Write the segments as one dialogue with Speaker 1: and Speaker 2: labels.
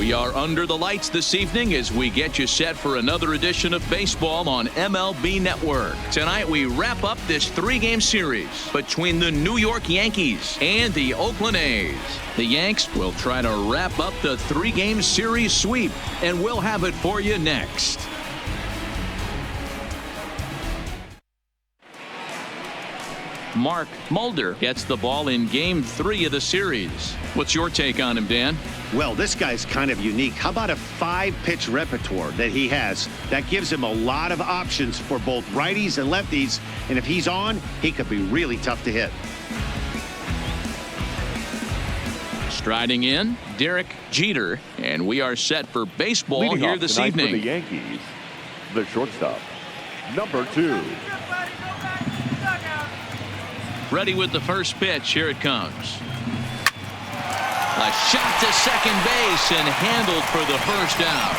Speaker 1: We are under the lights this evening as we get you set for another edition of baseball on MLB Network. Tonight we wrap up this 3-game series between the New York Yankees and the Oakland A's. The Yanks will try to wrap up the 3-game series sweep, and we'll have it for you next. Mark Mulder gets the ball in Game 3 of the series. What's your take on him, Dan?
Speaker 2: Well, this guy's kind of unique. How about a 5-pitch repertoire that he has? That gives him a lot of options for both righties and lefties. And if he's on, he could be really tough to hit.
Speaker 1: Striding in, Derek Jeter, and we are set for baseball
Speaker 3: Leading
Speaker 1: here
Speaker 3: off
Speaker 1: this
Speaker 3: tonight
Speaker 1: evening.
Speaker 3: For the Yankees, the shortstop, number 2.
Speaker 1: Ready with the first pitch. Here it comes. A shot to second base and handled for the first out.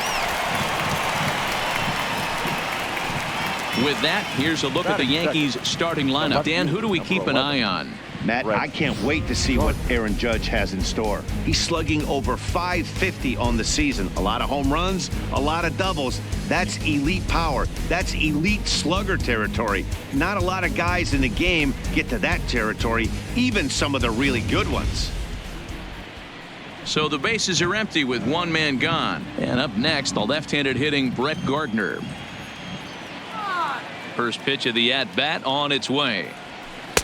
Speaker 1: With that, here's a look at the Yankees starting lineup. Dan, who do we keep an eye on?
Speaker 2: Matt, I can't wait to see what Aaron Judge has in store. He's slugging over .550 on the season. A lot of home runs, a lot of doubles. That's elite power. That's elite slugger territory. Not a lot of guys in the game get to that territory, even some of the really good ones.
Speaker 1: So the bases are empty with one man gone. And up next, the left-handed hitting Brett Gardner. First pitch of the at-bat on its way.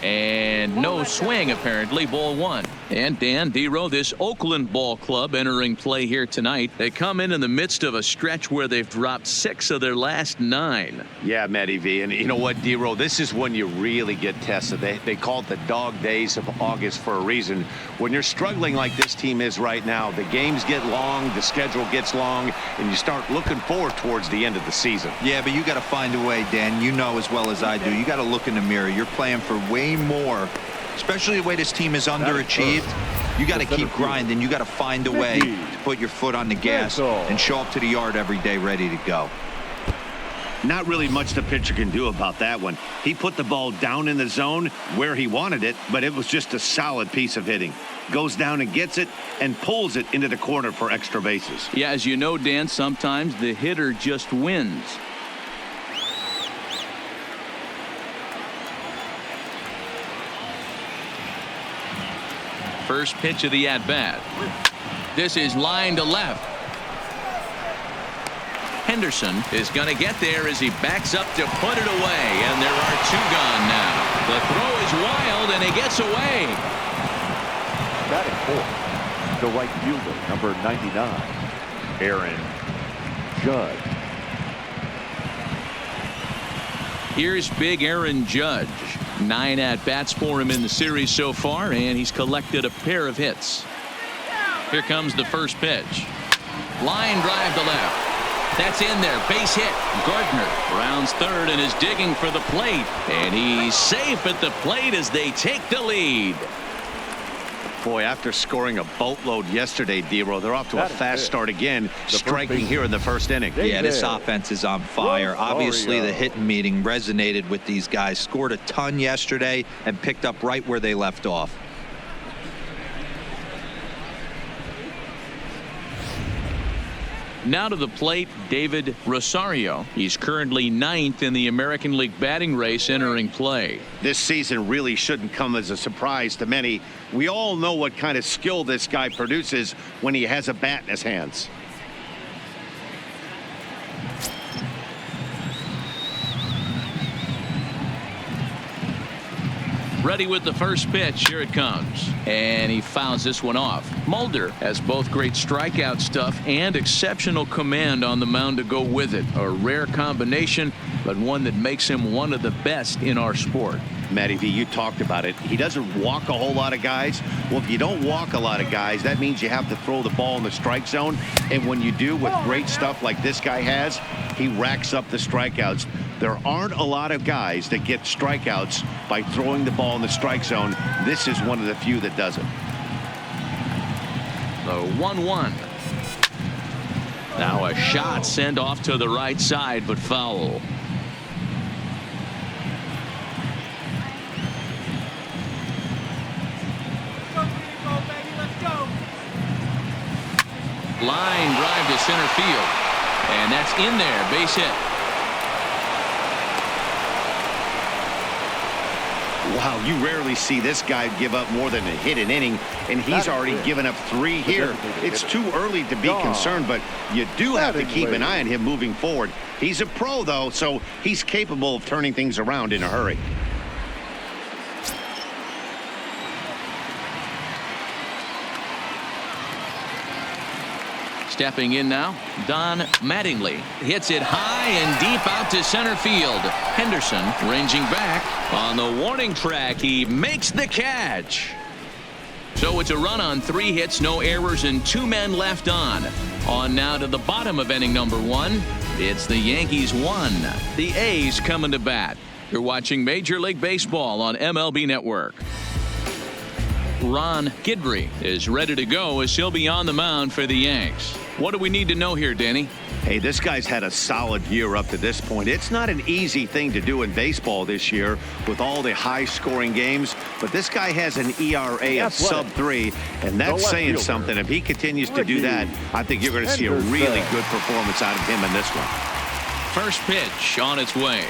Speaker 1: And no swing, apparently. Ball 1. And Dan Dero, this Oakland ball club entering play here tonight. They come in the midst of a stretch where they've dropped 6 of their last 9.
Speaker 2: Yeah, Matty V. And you know what, Dero? This is when you really get tested. They call it the dog days of August for a reason. When you're struggling like this team is right now, the games get long, the schedule gets long, and you start looking forward towards the end of the season.
Speaker 4: Yeah, but you got to find a way, Dan. You know as well as I do. You got to look in the mirror. You're playing for way more, especially the way this team is underachieved. You got to keep grinding. You got to find a way to put your foot on the gas and show up to the yard every day ready to go.
Speaker 2: Not really much the pitcher can do about that one. He put the ball down in the zone where he wanted it, but it was just a solid piece of hitting. Goes down and gets it and pulls it into the corner for extra bases.
Speaker 1: Yeah, as you know, Dan, sometimes the hitter just wins. First pitch of the at-bat. This is line to left. Henderson is going to get there as he backs up to put it away, and there are 2 gone now. The throw is wild, and he gets away.
Speaker 3: Batting 4th, the right fielder, number 99, Aaron Judge.
Speaker 1: Here's big Aaron Judge. 9 at-bats for him in the series so far, and he's collected a pair of hits. Here comes the first pitch. Line drive to left. That's in there. Base hit. Gardner rounds third and is digging for the plate. And he's safe at the plate as they take the lead.
Speaker 2: Boy, after scoring a boatload yesterday, Dero, they're off to a fast start again, striking here in the first inning.
Speaker 4: Yeah, this offense is on fire. Obviously, the hitting meeting resonated with these guys. Scored a ton yesterday and picked up right where they left off.
Speaker 1: Now to the plate, David Rosario. He's currently 9th in the American League batting race entering play.
Speaker 2: This season really shouldn't come as a surprise to many. We all know what kind of skill this guy produces when he has a bat in his hands.
Speaker 1: Ready with the first pitch. Here it comes. And he fouls this one off. Mulder has both great strikeout stuff and exceptional command on the mound to go with it. A rare combination, but one that makes him one of the best in our sport.
Speaker 2: Matty V, you talked about it. He doesn't walk a whole lot of guys. Well, if you don't walk a lot of guys, that means you have to throw the ball in the strike zone. And when you do with great stuff like this guy has, he racks up the strikeouts. There aren't a lot of guys that get strikeouts by throwing the ball in the strike zone. This is one of the few that does it.
Speaker 1: The 1-1. Now a shot sent off to the right side, but foul. Line drive to center field. And that's in there. Base hit.
Speaker 2: Wow, you rarely see this guy give up more than a hit an inning, and he's already given up 3 here. It's too early to be concerned, but you do have to keep an eye on him moving forward. He's a pro, though, so he's capable of turning things around in a hurry.
Speaker 1: Stepping in now, Don Mattingly hits it high and deep out to center field. Henderson ranging back on the warning track. He makes the catch. So it's a run on 3 hits, no errors, and 2 men left on. On now to the bottom of inning number 1. It's the Yankees 1. The A's coming to bat. You're watching Major League Baseball on MLB Network. Ron Guidry is ready to go as he'll be on the mound for the Yanks. What do we need to know here, Danny?
Speaker 2: Hey, this guy's had a solid year up to this point. It's not an easy thing to do in baseball this year with all the high-scoring games, but this guy has an ERA of sub-3, and that's saying something. If he continues to do that, I think you're going to see a really good performance out of him in this one.
Speaker 1: First pitch on its way.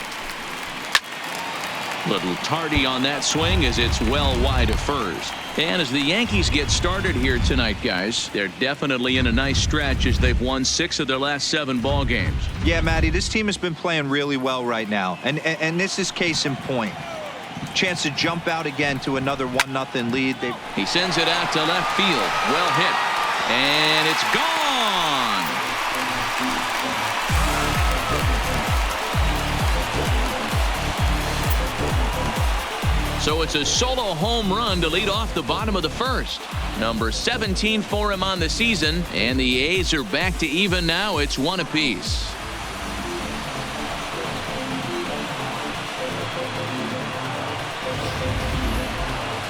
Speaker 1: Little tardy on that swing as it's well wide of first. And as the Yankees get started here tonight, guys, they're definitely in a nice stretch as they've won 6 of their last 7 ball games.
Speaker 4: Yeah, Matty, this team has been playing really well right now, and this is case in point. Chance to jump out again to another 1-0 lead.
Speaker 1: He sends it out to left field. Well hit. And it's gone. So it's a solo home run to lead off the bottom of the first. Number 17 for him on the season, and the A's are back to even now. It's 1 apiece.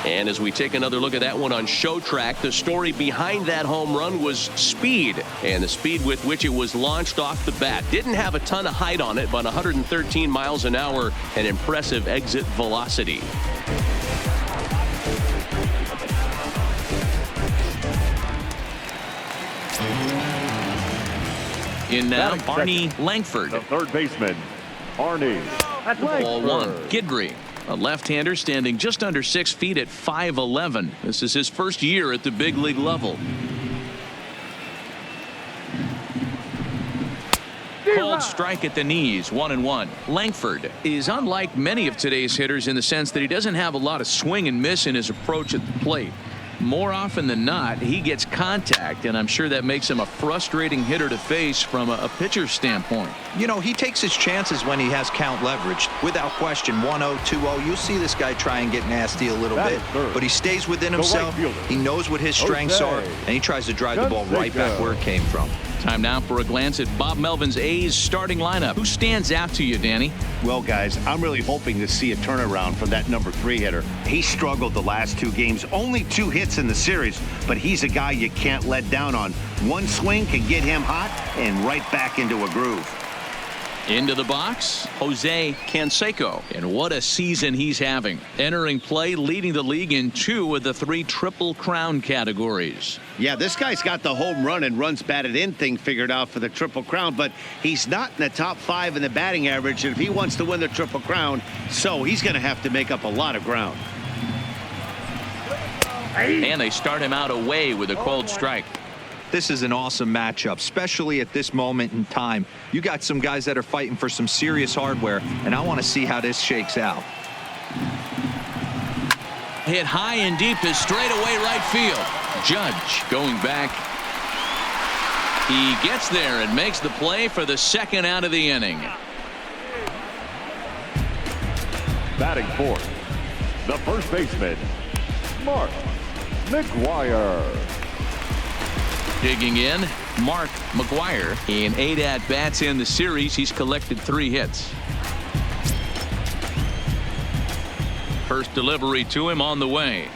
Speaker 1: And as we take another look at that one on Show Track, the story behind that home run was speed, and the speed with which it was launched off the bat. Didn't have a ton of height on it, but 113 miles an hour, an impressive exit velocity. In now, Arnie Langford.
Speaker 3: The third baseman, Arnie.
Speaker 1: Ball 1, Guidry. A left-hander standing just under 6 feet at 5'11". This is his first year at the big league level. Cold strike at the knees, 1-1. Langford is unlike many of today's hitters in the sense that he doesn't have a lot of swing and miss in his approach at the plate. More often than not, he gets contact, and I'm sure that makes him a frustrating hitter to face from a pitcher's standpoint.
Speaker 4: You know, he takes his chances when he has count leverage. Without question, 1-0, 2-0, you'll see this guy try and get nasty a little bit, but he stays within himself. He knows what his strengths are, and he tries to drive the ball right back where it came from.
Speaker 1: Time now for a glance at Bob Melvin's A's starting lineup. Who stands out to you, Danny?
Speaker 2: Well, guys, I'm really hoping to see a turnaround from that number 3 hitter. He struggled the last 2 games, only 2 hits in the series, but he's a guy you can't let down on. One swing can get him hot and right back into a groove.
Speaker 1: Into the box, Jose Canseco. And what a season he's having. Entering play, leading the league in 2 of the 3 Triple Crown categories.
Speaker 2: Yeah, this guy's got the home run and runs batted in thing figured out for the Triple Crown, but he's not in the top 5 in the batting average. And if he wants to win the Triple Crown, so he's going to have to make up a lot of ground.
Speaker 1: And they start him out away with a cold strike.
Speaker 4: This is an awesome matchup, especially at this moment in time. You got some guys that are fighting for some serious hardware, and I want to see how this shakes out.
Speaker 1: Hit high and deep to straightaway right field. Judge going back. He gets there and makes the play for the 2nd out of the inning.
Speaker 3: Batting fourth, the first baseman, Mark McGwire.
Speaker 1: Digging in, Mark McGwire. In 8 at-bats in the series, he's collected 3 hits. First delivery to him on the way.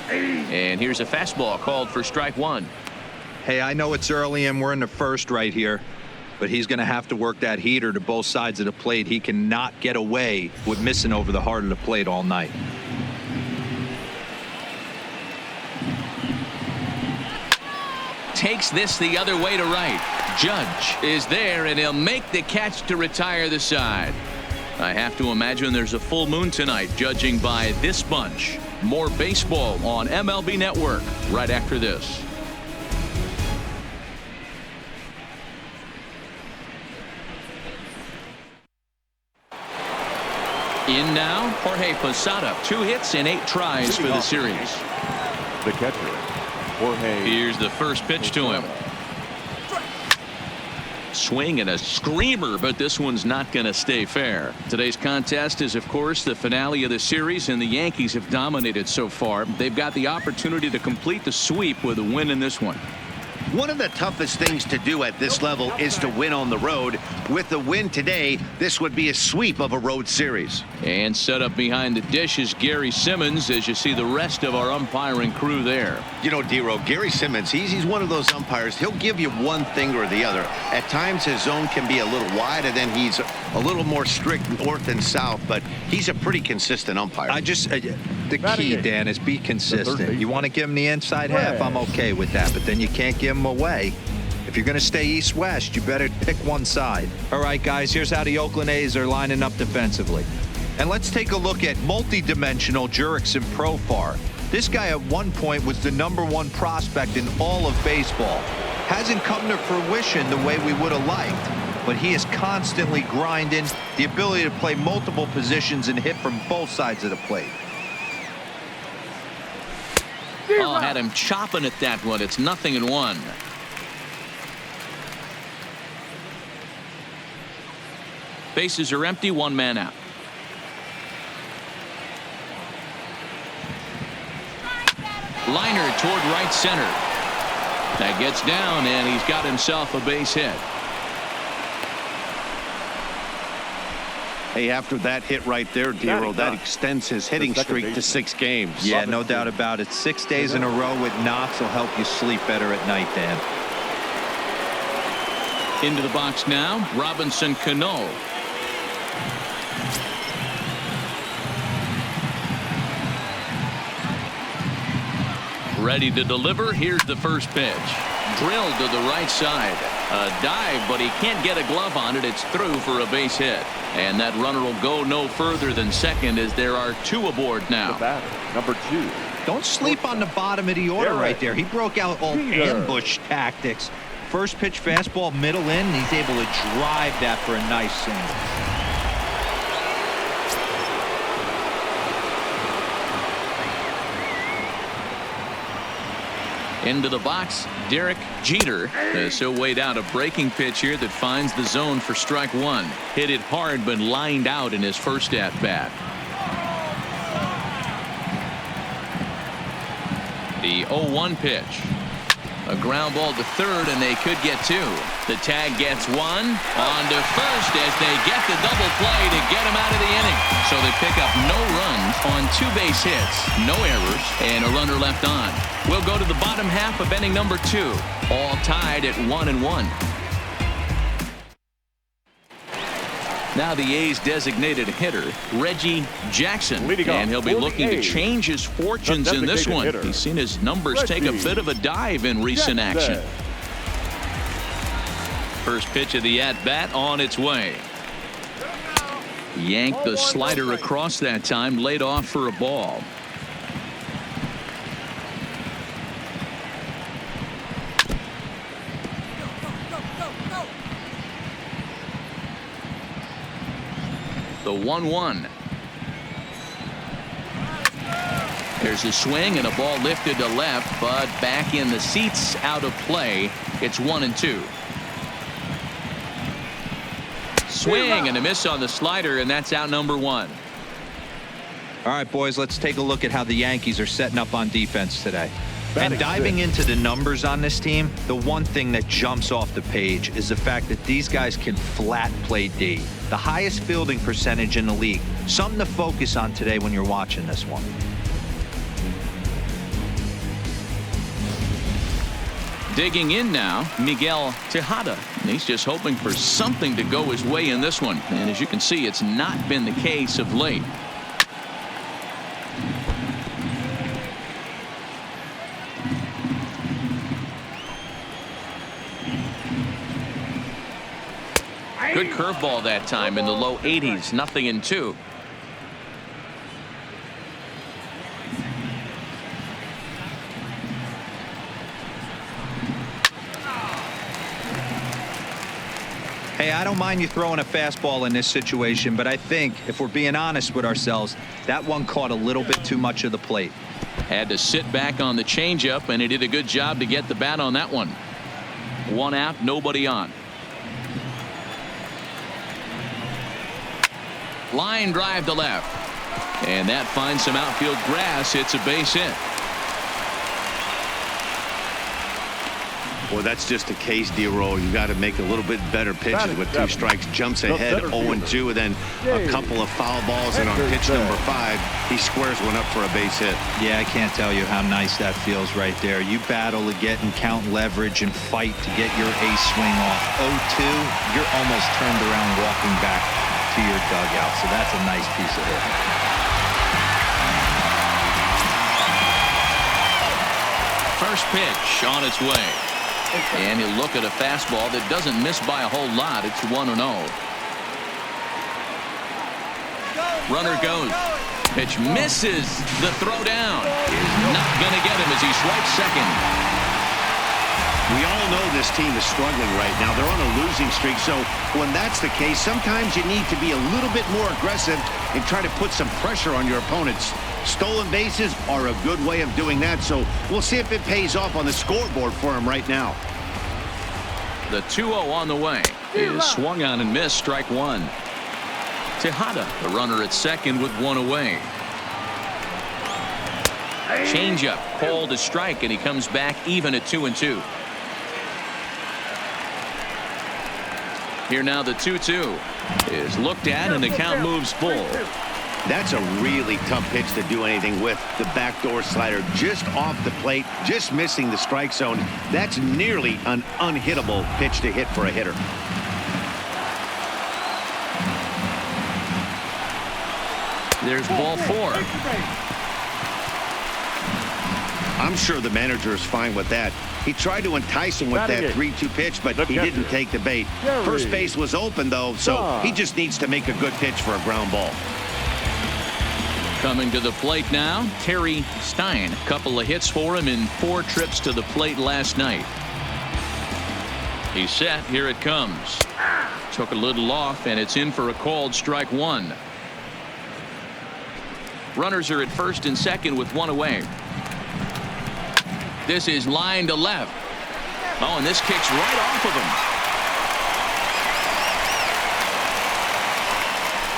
Speaker 1: And here's a fastball called for strike 1.
Speaker 4: Hey, I know it's early and we're in the first right here, but he's going to have to work that heater to both sides of the plate. He cannot get away with missing over the heart of the plate all night.
Speaker 1: takes this the other way to right. Judge is there, and he'll make the catch to retire the side. I have to imagine there's a full moon tonight, judging by this bunch. More baseball on MLB Network right after this. In now, Jorge Posada. 2 hits and 8 tries for the series.
Speaker 3: The catcher, Jorge.
Speaker 1: Here's the first pitch to him. Swing and a screamer, but this one's not going to stay fair. Today's contest is, of course, the finale of the series, and the Yankees have dominated so far. They've got the opportunity to complete the sweep with a win in this one.
Speaker 2: One of the toughest things to do at this level is to win on the road. With the win today, this would be a sweep of a road series.
Speaker 1: And set up behind the dish is Gary Simmons, as you see the rest of our umpiring crew there.
Speaker 2: You know, D-Row, Gary Simmons, he's one of those umpires. He'll give you one thing or the other. At times his zone can be a little wide, and then he's a little more strict north and south, but he's a pretty consistent umpire.
Speaker 4: The key, Dan, is be consistent. You want to give him the inside half, I'm okay with that, but then you can't give him away. If you're going to stay east-west, you better pick one side. All right, guys, here's how the Oakland A's are lining up defensively. And let's take a look at multi-dimensional Jurickson Profar. This guy at one point was the #1 prospect in all of baseball. Hasn't come to fruition the way we would have liked, but he is constantly grinding, the ability to play multiple positions and hit from both sides of the plate.
Speaker 1: Oh, had him chopping at that one. It's 0-1. Bases are empty, 1 man out. Liner toward right center. That gets down, and he's got himself a base hit.
Speaker 2: Hey, after that hit right there, D-Row, that extends his hitting streak to 6 games.
Speaker 4: Yeah, no doubt about it. 6 days in a row with knocks will help you sleep better at night, Dan.
Speaker 1: Into the box now, Robinson Cano. Ready to deliver. Here's the first pitch. Drilled to the right side. A dive, but he can't get a glove on it. It's through for a base hit. And that runner will go no further than second, as there are 2 aboard now.
Speaker 3: The batter, number 2.
Speaker 4: Don't sleep on the bottom of the order right there. He broke out all ambush tactics. First pitch fastball, middle in, and he's able to drive that for a nice single.
Speaker 1: Into the box, Derek Jeter. He'll wait out a breaking pitch here that finds the zone for strike 1. Hit it hard, but lined out in his first at bat. The 0-1 pitch. A ground ball to third, and they could get 2. The tag gets 1 on to first as they get the double play to get him out of the inning. So they pick up no runs on 2 base hits, no errors, and a runner left on. We'll go to the bottom half of inning number 2, all tied at 1-1. Now the A's designated hitter, Reggie Jackson, and he'll be looking to change his fortunes in this one. He's seen his numbers take a bit of a dive in recent action. First pitch of the at-bat on its way. Yanked the slider across that time, laid off for a ball. The 1-1. There's a swing and a ball lifted to left, but back in the seats, out of play. It's 1-2. Swing and a miss on the slider, and that's out number 1.
Speaker 4: All right, boys, let's take a look at how the Yankees are setting up on defense today. And diving into the numbers on this team, the one thing that jumps off the page is the fact that these guys can flat play D. The highest fielding percentage in the league. Something to focus on today when you're watching this one.
Speaker 1: Digging in now, Miguel Tejada. He's just hoping for something to go his way in this one. And as you can see, it's not been the case of late. Good curveball that time in the low 80s. 0-2.
Speaker 4: Hey, I don't mind you throwing a fastball in this situation, but I think if we're being honest with ourselves, that one caught a little bit too much of the plate.
Speaker 1: Had to sit back on the changeup, and he did a good job to get the bat on that one. 1 out, nobody on. Line drive to left, and that finds some outfield grass. It's a base hit.
Speaker 2: Well, that's just a case, D-Roll. You got to make a little bit better pitches with 2 strikes. Jumps ahead 0-2, and then a couple of foul balls, and on pitch number 5, he squares one up for a base hit.
Speaker 4: Yeah, I can't tell you how nice that feels right there. You battle to get and count leverage and fight to get your ace swing off. 0-2, you're almost turned around walking back to your dugout, so that's a nice piece of hitting.
Speaker 1: First pitch on its way. And he'll look at a fastball that doesn't miss by a whole lot. It's 1-0. Runner goes. Pitch misses. The throw down is not going to get him as he swipes second.
Speaker 2: We all know this team is struggling right now. They're on a losing streak, so when that's the case, sometimes you need to be a little bit more aggressive and try to put some pressure on your opponents. Stolen bases are a good way of doing that, so we'll see if it pays off on the scoreboard for him right now.
Speaker 1: The 2-0 on the way is swung on and missed. Strike 1. Tejada, the runner at second with 1 away. Changeup called a strike, and he comes back even at 2-2. Here now the 2-2 is looked at, and the count moves full.
Speaker 2: That's a really tough pitch to do anything with. The backdoor slider just off the plate, just missing the strike zone. That's nearly an unhittable pitch to hit for a hitter.
Speaker 1: There's ball 4.
Speaker 2: I'm sure the manager is fine with that. He tried to entice him with that 3-2 pitch, but he didn't take the bait. First base was open, though, so he just needs to make a good pitch for a ground ball.
Speaker 1: Coming to the plate now, Terry Stein. A couple of hits for him in 4 trips to the plate last night. He's set. Here it comes. Took a little off, and it's in for a called strike 1. Runners are at first and second with 1 away. This is line to left. Oh, and this kicks right off of him.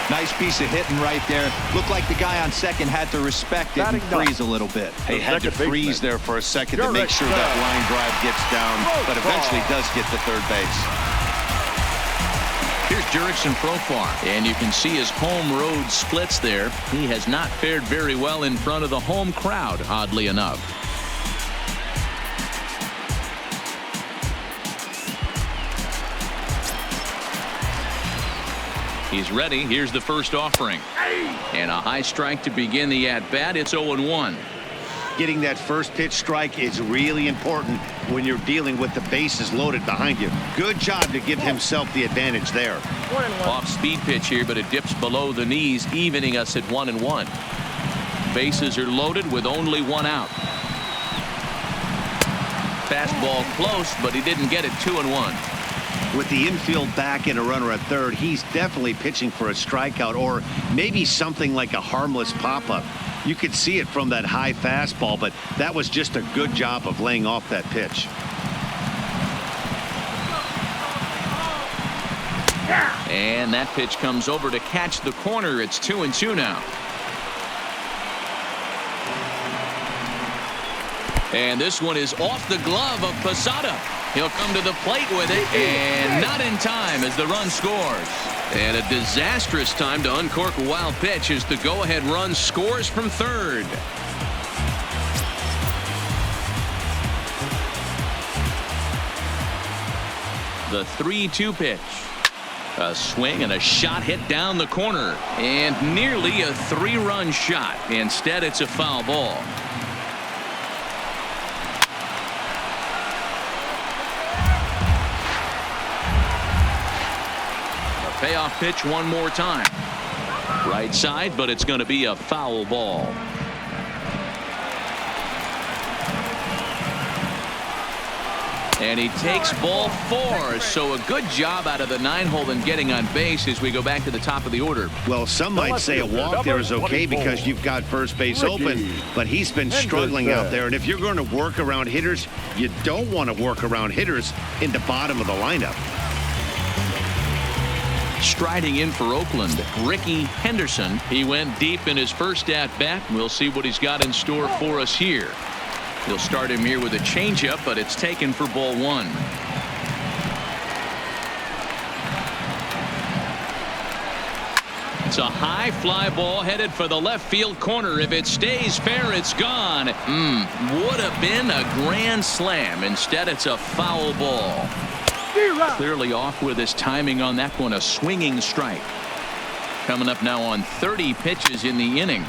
Speaker 4: Nice piece of hitting right there. Looked like the guy on second had to respect it and freeze a little bit.
Speaker 2: He had to freeze there for a second to make sure that line drive gets down, but eventually does get to third base.
Speaker 1: Here's Jurickson Profar, and you can see his home road splits there. He has not fared very well in front of the home crowd, oddly enough. He's ready. Here's the first offering. And a high strike to begin the at-bat. It's 0-1.
Speaker 2: Getting that first pitch strike is really important when you're dealing with the bases loaded behind you. Good job to give himself the advantage there.
Speaker 1: Off-speed pitch here, but it dips below the knees, evening us at 1-1. Bases are loaded with only 1 out. Fastball close, but he didn't get it. 2-1.
Speaker 2: With the infield back and a runner at third, he's definitely pitching for a strikeout or maybe something like a harmless pop-up. You could see it from that high fastball, but that was just a good job of laying off that pitch.
Speaker 1: And that pitch comes over to catch the corner. It's 2-2 now. And this one is off the glove of Posada. He'll come to the plate with it, and not in time as the run scores. And a disastrous time to uncork a wild pitch as the go-ahead run scores from third. The 3-2 pitch. A swing and a shot hit down the corner, and nearly a 3-run shot. Instead, it's a foul ball. Payoff pitch one more time. Right side, but it's going to be a foul ball. And he takes ball 4. So a good job out of the 9-hole in getting on base as we go back to the top of the order.
Speaker 2: Well, some might say a walk there is okay because you've got first base open, but he's been struggling out there. And if you're going to work around hitters, you don't want to work around hitters in the bottom of the lineup.
Speaker 1: Striding in for Oakland, Ricky Henderson. He went deep in his first at-bat. We'll see what he's got in store for us here. He'll start him here with a changeup, but it's taken for ball 1. It's a high fly ball headed for the left field corner. If it stays fair, it's gone. Would have been a grand slam. Instead, it's a foul ball. Clearly off with his timing on that one. A swinging strike. Coming up now on 30 pitches in the inning.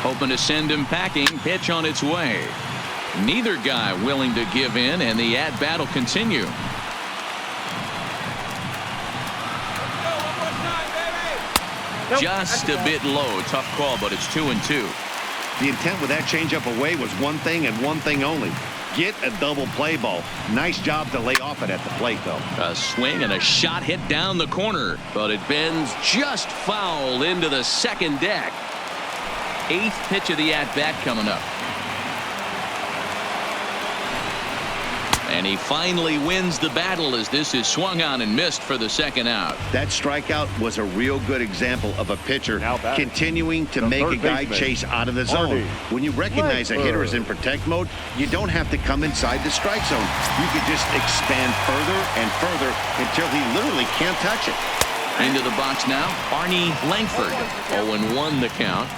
Speaker 1: Hoping to send him packing. Pitch on its way. Neither guy willing to give in, and the at-bat will continue. Just a bit low. Tough call, but it's 2-2.
Speaker 2: The intent with that changeup away was one thing and one thing only. Get a double play ball. Nice job to lay off it at the plate, though.
Speaker 1: A swing and a shot hit down the corner, but it bends just foul into the second deck. 8th pitch of the at-bat coming up. And he finally wins the battle as this is swung on and missed for the second out.
Speaker 2: That strikeout was a real good example of a pitcher continuing to make a guy chase out of the zone. When you recognize a hitter is in protect mode, you don't have to come inside the strike zone. You could just expand further and further until he literally can't touch it.
Speaker 1: Into the box now, Arnie Langford. 0-1 the count.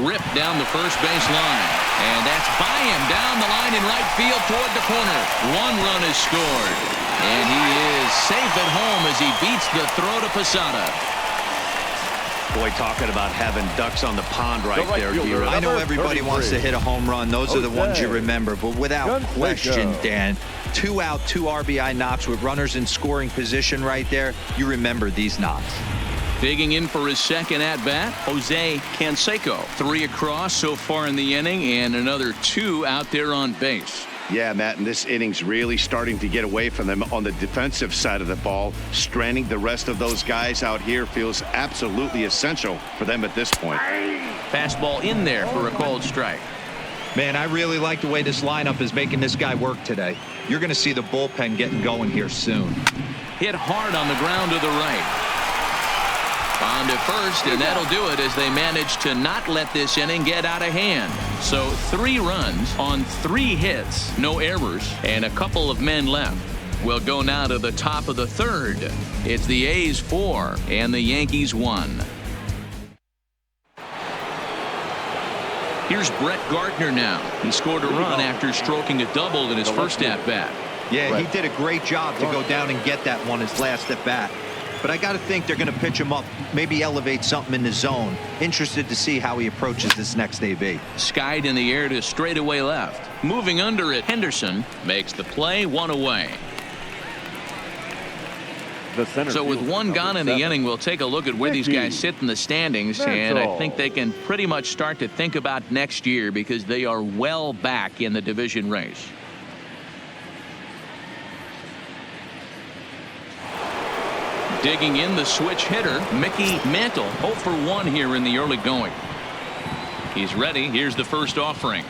Speaker 1: Ripped down the first base line, and that's by him down the line in right field toward the corner. 1 run is scored, and he is safe at home as he beats the throw to Posada.
Speaker 2: Boy, talking about having ducks on the pond right there, D-Rod.
Speaker 4: I know everybody wants to hit a home run. Those are the ones you remember, but without question, Dan, 2 out, 2 RBI knocks with runners in scoring position right there. You remember these knocks.
Speaker 1: Digging in for his second at-bat, Jose Canseco. 3 across so far in the inning, and another 2 out there on base.
Speaker 2: Yeah, Matt, and this inning's really starting to get away from them on the defensive side of the ball. Stranding the rest of those guys out here feels absolutely essential for them at this point.
Speaker 1: Fastball in there for a called strike.
Speaker 4: Man, I really like the way this lineup is making this guy work today. You're going to see the bullpen getting going here soon.
Speaker 1: Hit hard on the ground to the right. On to first, and that'll do it as they manage to not let this inning get out of hand. So 3 runs on 3 hits, no errors, and a couple of men left. We'll go now to the top of the 3rd. It's the A's 4 and the Yankees 1. Here's Brett Gardner now. He scored a run after stroking a double in his first at-bat.
Speaker 4: Yeah, he did a great job to go down and get that one his last at-bat. But I got to think they're going to pitch him up, maybe elevate something in the zone. Interested to see how he approaches this next AB.
Speaker 1: Skied in the air to straightaway left. Moving under it, Henderson makes the play, 1 away. So with 1 gone in the inning, we'll take a look at where these guys sit in the standings, and I think they can pretty much start to think about next year because they are well back in the division race. Digging in, the switch hitter, Mickey Mantle. 0 for 1 here in the early going. He's ready. Here's the first offering.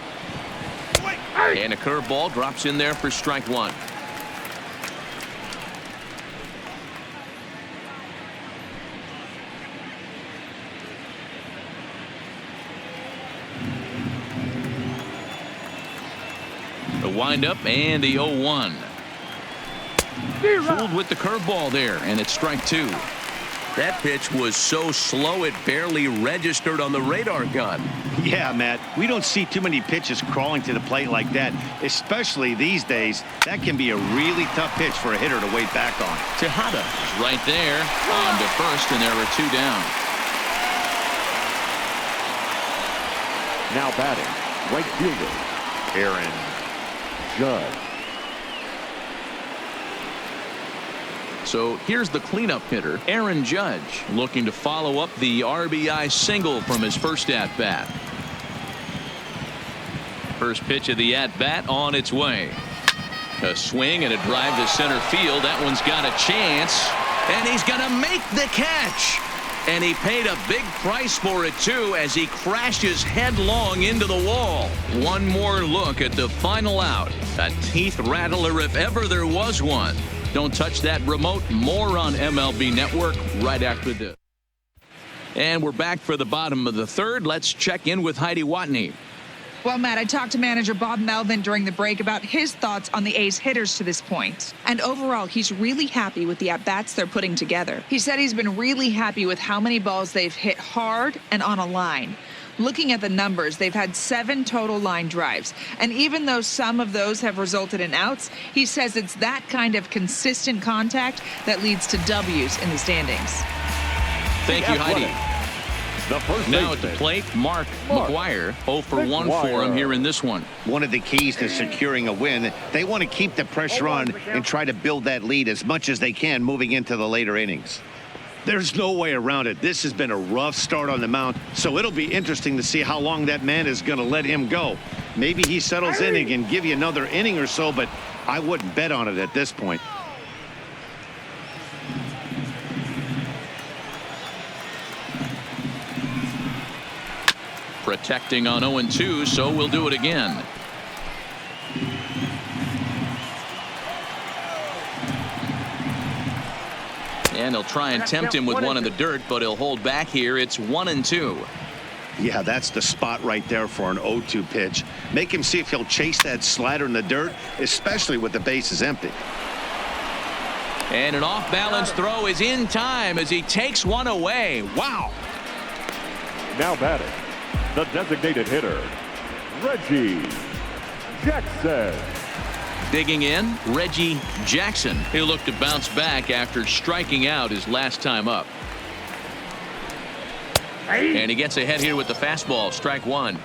Speaker 1: And a curveball drops in there for strike 1. The windup and the 0-1. Fooled with the curveball there, and it's strike 2. That pitch was so slow it barely registered on the radar gun.
Speaker 2: Yeah, Matt, we don't see too many pitches crawling to the plate like that, especially these days. That can be a really tough pitch for a hitter to wait back on.
Speaker 1: Tejada is right there on to first, and there are 2 down.
Speaker 3: Now batting, right fielder, Aaron Judge.
Speaker 1: So here's the cleanup hitter, Aaron Judge, looking to follow up the RBI single from his first at-bat. First pitch of the at-bat on its way. A swing and a drive to center field. That one's got a chance, and he's going to make the catch. And he paid a big price for it, too, as he crashes headlong into the wall. One more look at the final out. A teeth rattler if ever there was one. Don't touch that remote. More on MLB Network right after this. And we're back for the bottom of the third. Let's check in with Heidi Watney.
Speaker 5: Well, Matt, I talked to manager Bob Melvin during the break about his thoughts on the A's hitters to this point. And overall, he's really happy with the at-bats they're putting together. He said he's been really happy with how many balls they've hit hard and on a line. Looking at the numbers, they've had 7 total line drives. And even though some of those have resulted in outs, he says it's that kind of consistent contact that leads to W's in the standings.
Speaker 1: Thank you, Heidi. Now at the plate, Mark McGwire. 0 for 1 for him here in this one.
Speaker 2: One of the keys to securing a win, they want to keep the pressure on and try to build that lead as much as they can moving into the later innings. There's no way around it. This has been a rough start on the mound, so it'll be interesting to see how long that man is going to let him go. Maybe he settles in and can give you another inning or so, but I wouldn't bet on it at this point.
Speaker 1: Protecting on 0-2, so we'll do it again. And he'll try and tempt him with one in the dirt, but he'll hold back here. It's 1-2.
Speaker 2: Yeah, that's the spot right there for an 0-2 pitch. Make him see if he'll chase that slider in the dirt, especially with the bases empty.
Speaker 1: And an off-balance throw is in time as he takes one away. Wow.
Speaker 3: Now batting, the designated hitter, Reggie Jackson.
Speaker 1: Digging in, Reggie Jackson. He'll look to bounce back after striking out his last time up. And he gets ahead here with the fastball. Strike 1.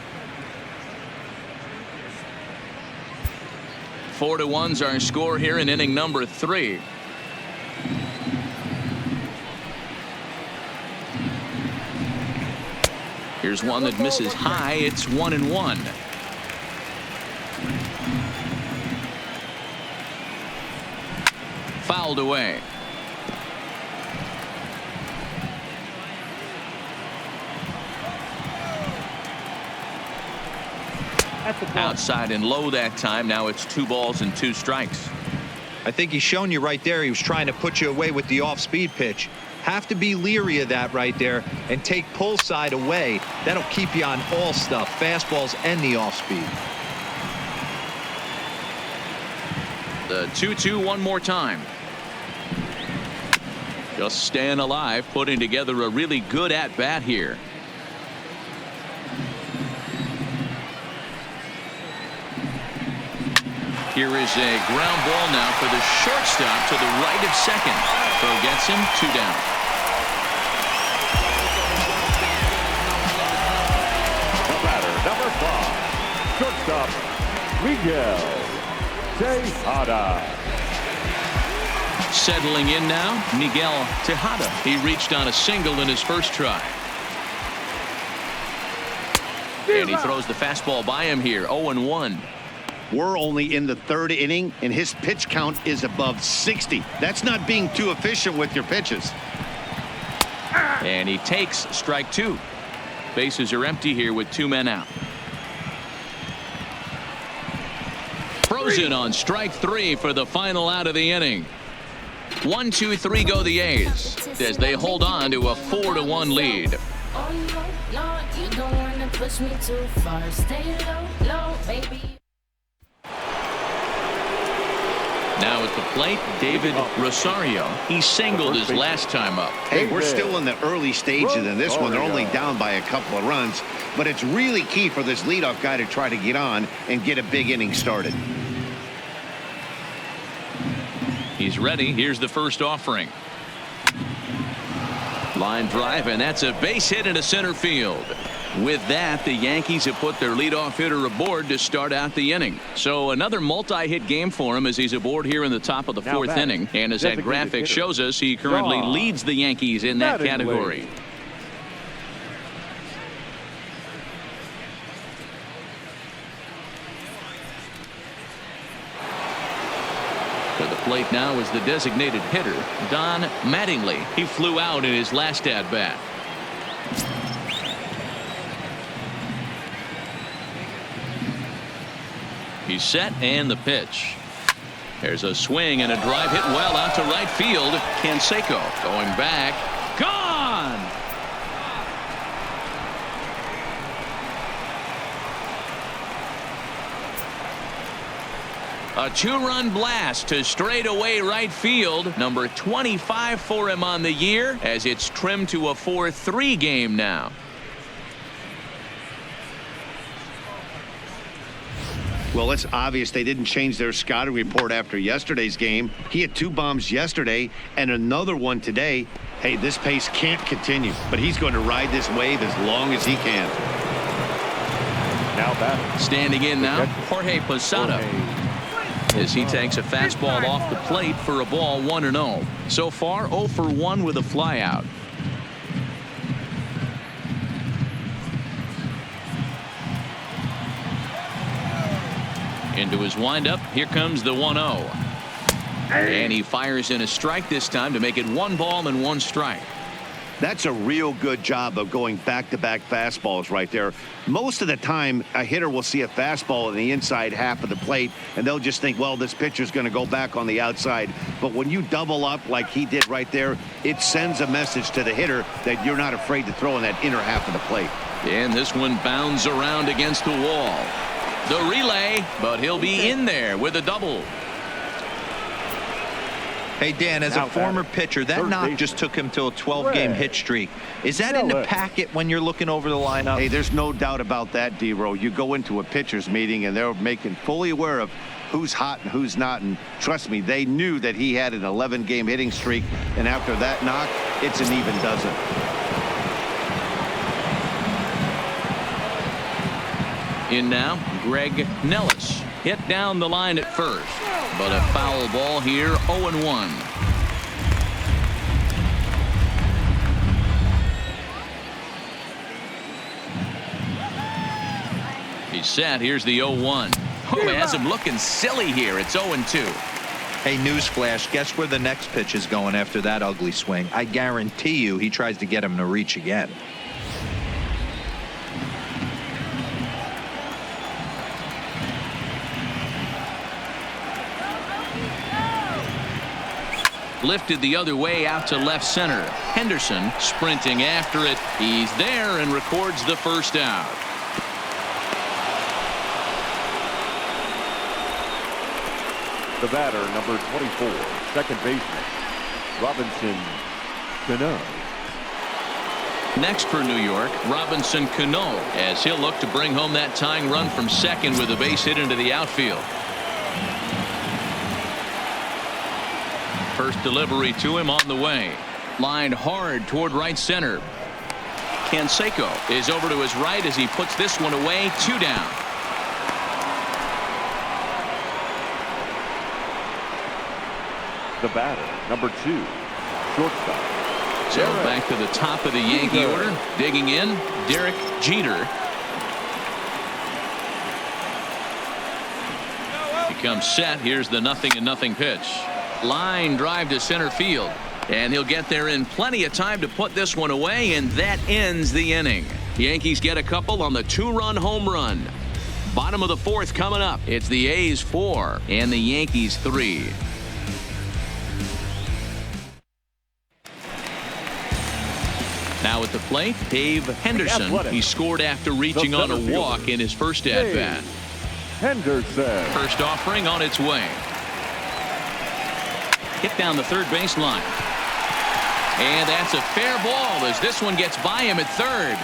Speaker 1: 4-1's our score here in inning number 3. Here's one that misses high. It's 1-1. Fouled away. Outside and low that time. Now it's 2 balls and 2 strikes.
Speaker 4: I think he's shown you right there. He was trying to put you away with the off-speed pitch. Have to be leery of that right there and take pull side away. That'll keep you on all stuff, fastballs and the off-speed.
Speaker 1: The 2-2 one more time. Just staying alive, putting together a really good at-bat here. Here is a ground ball now for the shortstop to the right of second. Throw gets him, 2 down.
Speaker 3: The batter, number 5, shortstop, Miguel Tejada.
Speaker 1: Settling in now, Miguel Tejada. He reached on a single in his first try. And he throws the fastball by him here, 0-1.
Speaker 2: We're only in the 3rd inning, and his pitch count is above 60. That's not being too efficient with your pitches.
Speaker 1: And he takes strike 2. Bases are empty here with 2 men out. Frozen on strike 3 for the final out of the inning. 1-2-3 go the A's as they hold on to a 4-1 lead.
Speaker 6: You don't wanna push me too far. Stay low, baby.
Speaker 1: Now at the plate, David Rosario. He singled his last time up.
Speaker 2: Hey, we're still in the early stages in this one. They're only down by a couple of runs, but it's really key for this leadoff guy to try to get on and get a big inning started.
Speaker 1: He's ready. Here's the first offering. Line drive, and that's a base hit into center field. With that, the Yankees have put their leadoff hitter aboard to start out the inning. So another multi-hit game for him as he's aboard here in the top of the fourth inning. And as that graphic shows us, he currently leads the Yankees in that category. To the plate now is the designated hitter, Don Mattingly. He flew out in his last at-bat. He's set, and the pitch. There's a swing and a drive hit well out to right field. Canseco going back. Gone! A two-run blast to straightaway right field. Number 25 for him on the year as it's trimmed to a 4-3 game now.
Speaker 2: Well, it's obvious they didn't change their scouting report after yesterday's game. He had 2 bombs yesterday and another one today. Hey, this pace can't continue, but he's going to ride this wave as long as he can.
Speaker 3: Now batting.
Speaker 1: Standing in now, Jorge Posada. As he takes a fastball off the plate for a ball 1-0. So far 0 for 1 with a flyout. Into his windup. Here comes the 1-0. And he fires in a strike this time to make it 1 ball and 1 strike.
Speaker 2: That's a real good job of going back-to-back fastballs right there. Most of the time, a hitter will see a fastball in the inside half of the plate, and they'll just think, well, this pitcher's going to go back on the outside. But when you double up like he did right there, it sends a message to the hitter that you're not afraid to throw in that inner half of the plate.
Speaker 1: And this one bounds around against the wall. The relay, but he'll be in there with a double.
Speaker 4: Hey, Dan, as a former pitcher, that knock just took him to a 12-game hit streak. Is that in the packet when you're looking over the lineup?
Speaker 2: Hey, there's no doubt about that, D-Row. You go into a pitcher's meeting, and they're making fully aware of who's hot and who's not. And trust me, they knew that he had an 11-game hitting streak. And after that knock, it's an even dozen.
Speaker 1: In now, Greg Nellis. Hit down the line at first, but a foul ball here, 0-1. He's set. Here's the 0-1. Oh, he has him looking silly here. It's 0-2.
Speaker 4: Hey, newsflash, guess where the next pitch is going after that ugly swing? I guarantee you he tries to get him to reach again.
Speaker 1: Lifted the other way out to left center. Henderson sprinting after it. He's there and records the first out.
Speaker 3: The batter, number 24, second baseman, Robinson Cano.
Speaker 1: Next for New York, Robinson Cano, as he'll look to bring home that tying run from second with a base hit into the outfield. First delivery to him on the way. Lined hard toward right center. Canseco is over to his right as he puts this one away. 2 down.
Speaker 3: The batter, number 2, shortstop.
Speaker 1: So back to the top of the Yankee order. Digging in, Derek Jeter. He comes set. Here's the 0-0 pitch. Line drive to center field, and he'll get there in plenty of time to put this one away, and that ends the inning. The Yankees get a couple on the 2-run home run. Bottom of the 4th coming up. It's the A's 4 and the Yankees 3. Now at the plate, Dave Henderson. He scored after reaching on a walk in his first at-bat.
Speaker 3: Henderson.
Speaker 1: First offering on its way. Hit down the third baseline. And that's a fair ball as this one gets by him at third.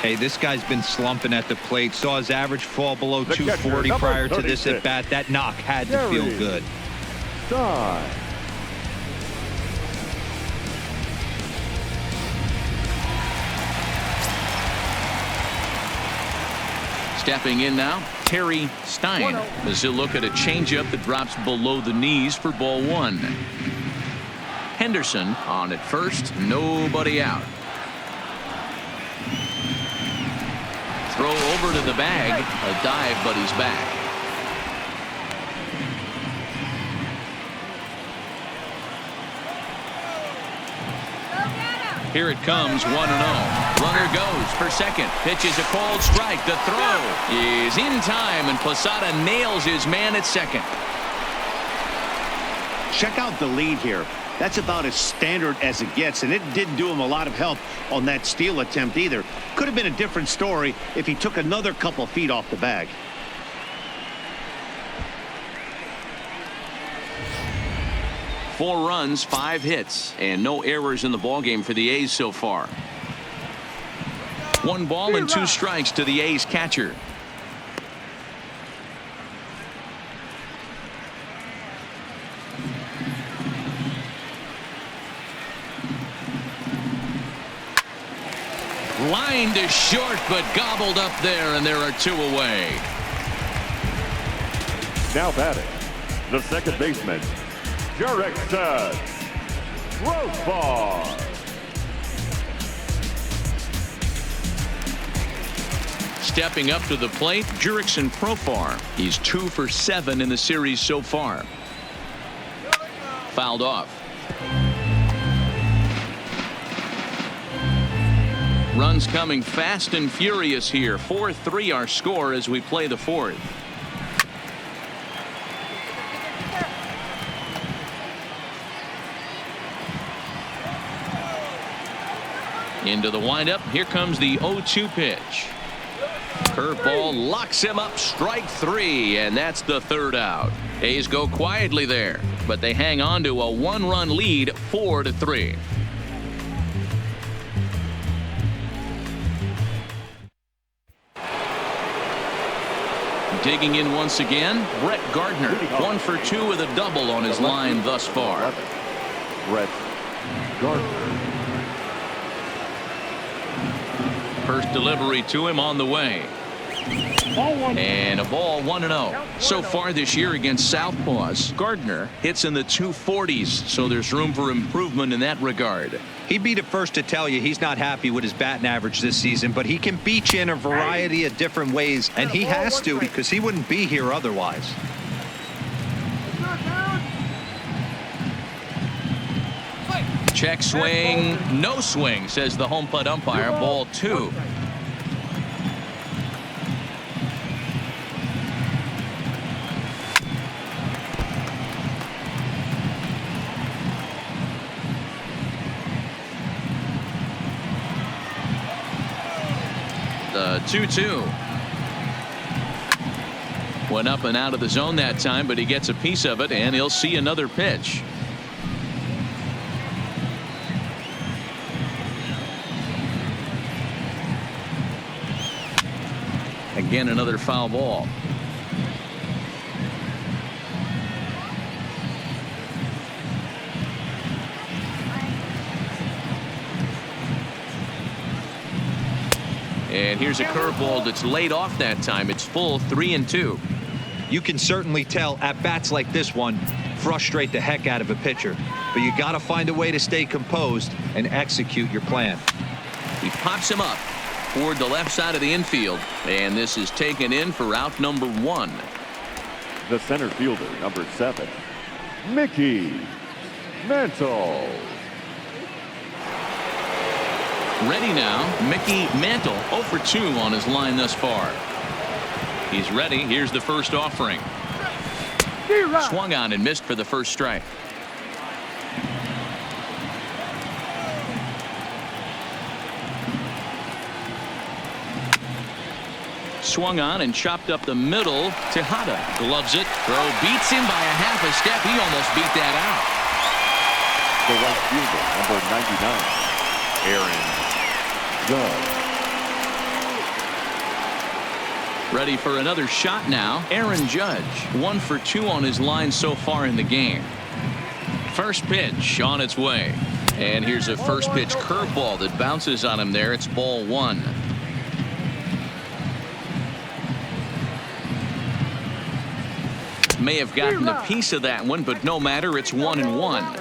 Speaker 4: Hey, this guy's been slumping at the plate. Saw his average fall below 240 prior to this at bat. That knock had to feel good.
Speaker 3: Time.
Speaker 1: Stepping in now, Terry Stein as he'll look at a changeup that drops below the knees for ball one. Henderson on at first, nobody out. Throw over to the bag, a dive, but he's back. Here it comes, 1-0. Runner goes for second. Pitches a called strike. The throw is in time, and Posada nails his man at second.
Speaker 2: Check out the lead here. That's about as standard as it gets, and it didn't do him a lot of help on that steal attempt either. Could have been a different story if he took another couple feet off the bag.
Speaker 1: Four runs, 5 hits, and no errors in the ballgame for the A's so far. 1 ball and 2 strikes to the A's catcher. Line to short, but gobbled up there, and there are 2 away.
Speaker 3: Now batting, the second baseman, Jurickson Profar.
Speaker 1: Stepping up to the plate, Jurickson Profar. He's 2 for 7 in the series so far. Fouled off. Runs coming fast and furious here. 4-3 our score as we play the 4th. Into the windup. Here comes the 0-2 pitch. Curveball locks him up. Strike 3, and that's the 3rd out. A's go quietly there, but they hang on to a 1-run lead, 4-3. Digging in once again, Brett Gardner. 1 for 2 with a double on his line thus far.
Speaker 3: Brett Gardner.
Speaker 1: First delivery to him on the way. And a ball, 1-0. So far this year against Southpaws, Gardner hits in the 240s, so there's room for improvement in that regard.
Speaker 4: He'd be the first to tell you he's not happy with his batting average this season, but he can beat you in a variety of different ways, and he has to because he wouldn't be here otherwise.
Speaker 1: Check swing, no swing, says the home plate umpire. Ball 2. The 2-2. Went up and out of the zone that time, but he gets a piece of it, and he'll see another pitch. Again, another foul ball. And here's a curveball that's laid off that time. It's full, 3-2.
Speaker 4: You can certainly tell at bats like this one frustrate the heck out of a pitcher, but you got to find a way to stay composed and execute your plan.
Speaker 1: He pops him up toward the left side of the infield, and this is taken in for out number 1.
Speaker 3: The center fielder, number 7, Mickey Mantle.
Speaker 1: Ready now, Mickey Mantle, 0 for 2 on his line thus far. He's ready. Here's the first offering. Swung on and missed for the first strike. swung on and chopped up the middle. Tejada gloves it. Throw beats him by a half a step. He almost beat that out.
Speaker 3: The right fielder, number 99, Aaron Judge.
Speaker 1: Ready for another shot now. Aaron Judge, 1 for 2 on his line so far in the game. First pitch on its way. And here's a first pitch curveball that bounces on him there. It's ball 1. May have gotten a piece of that one, but no matter. It's 1-1.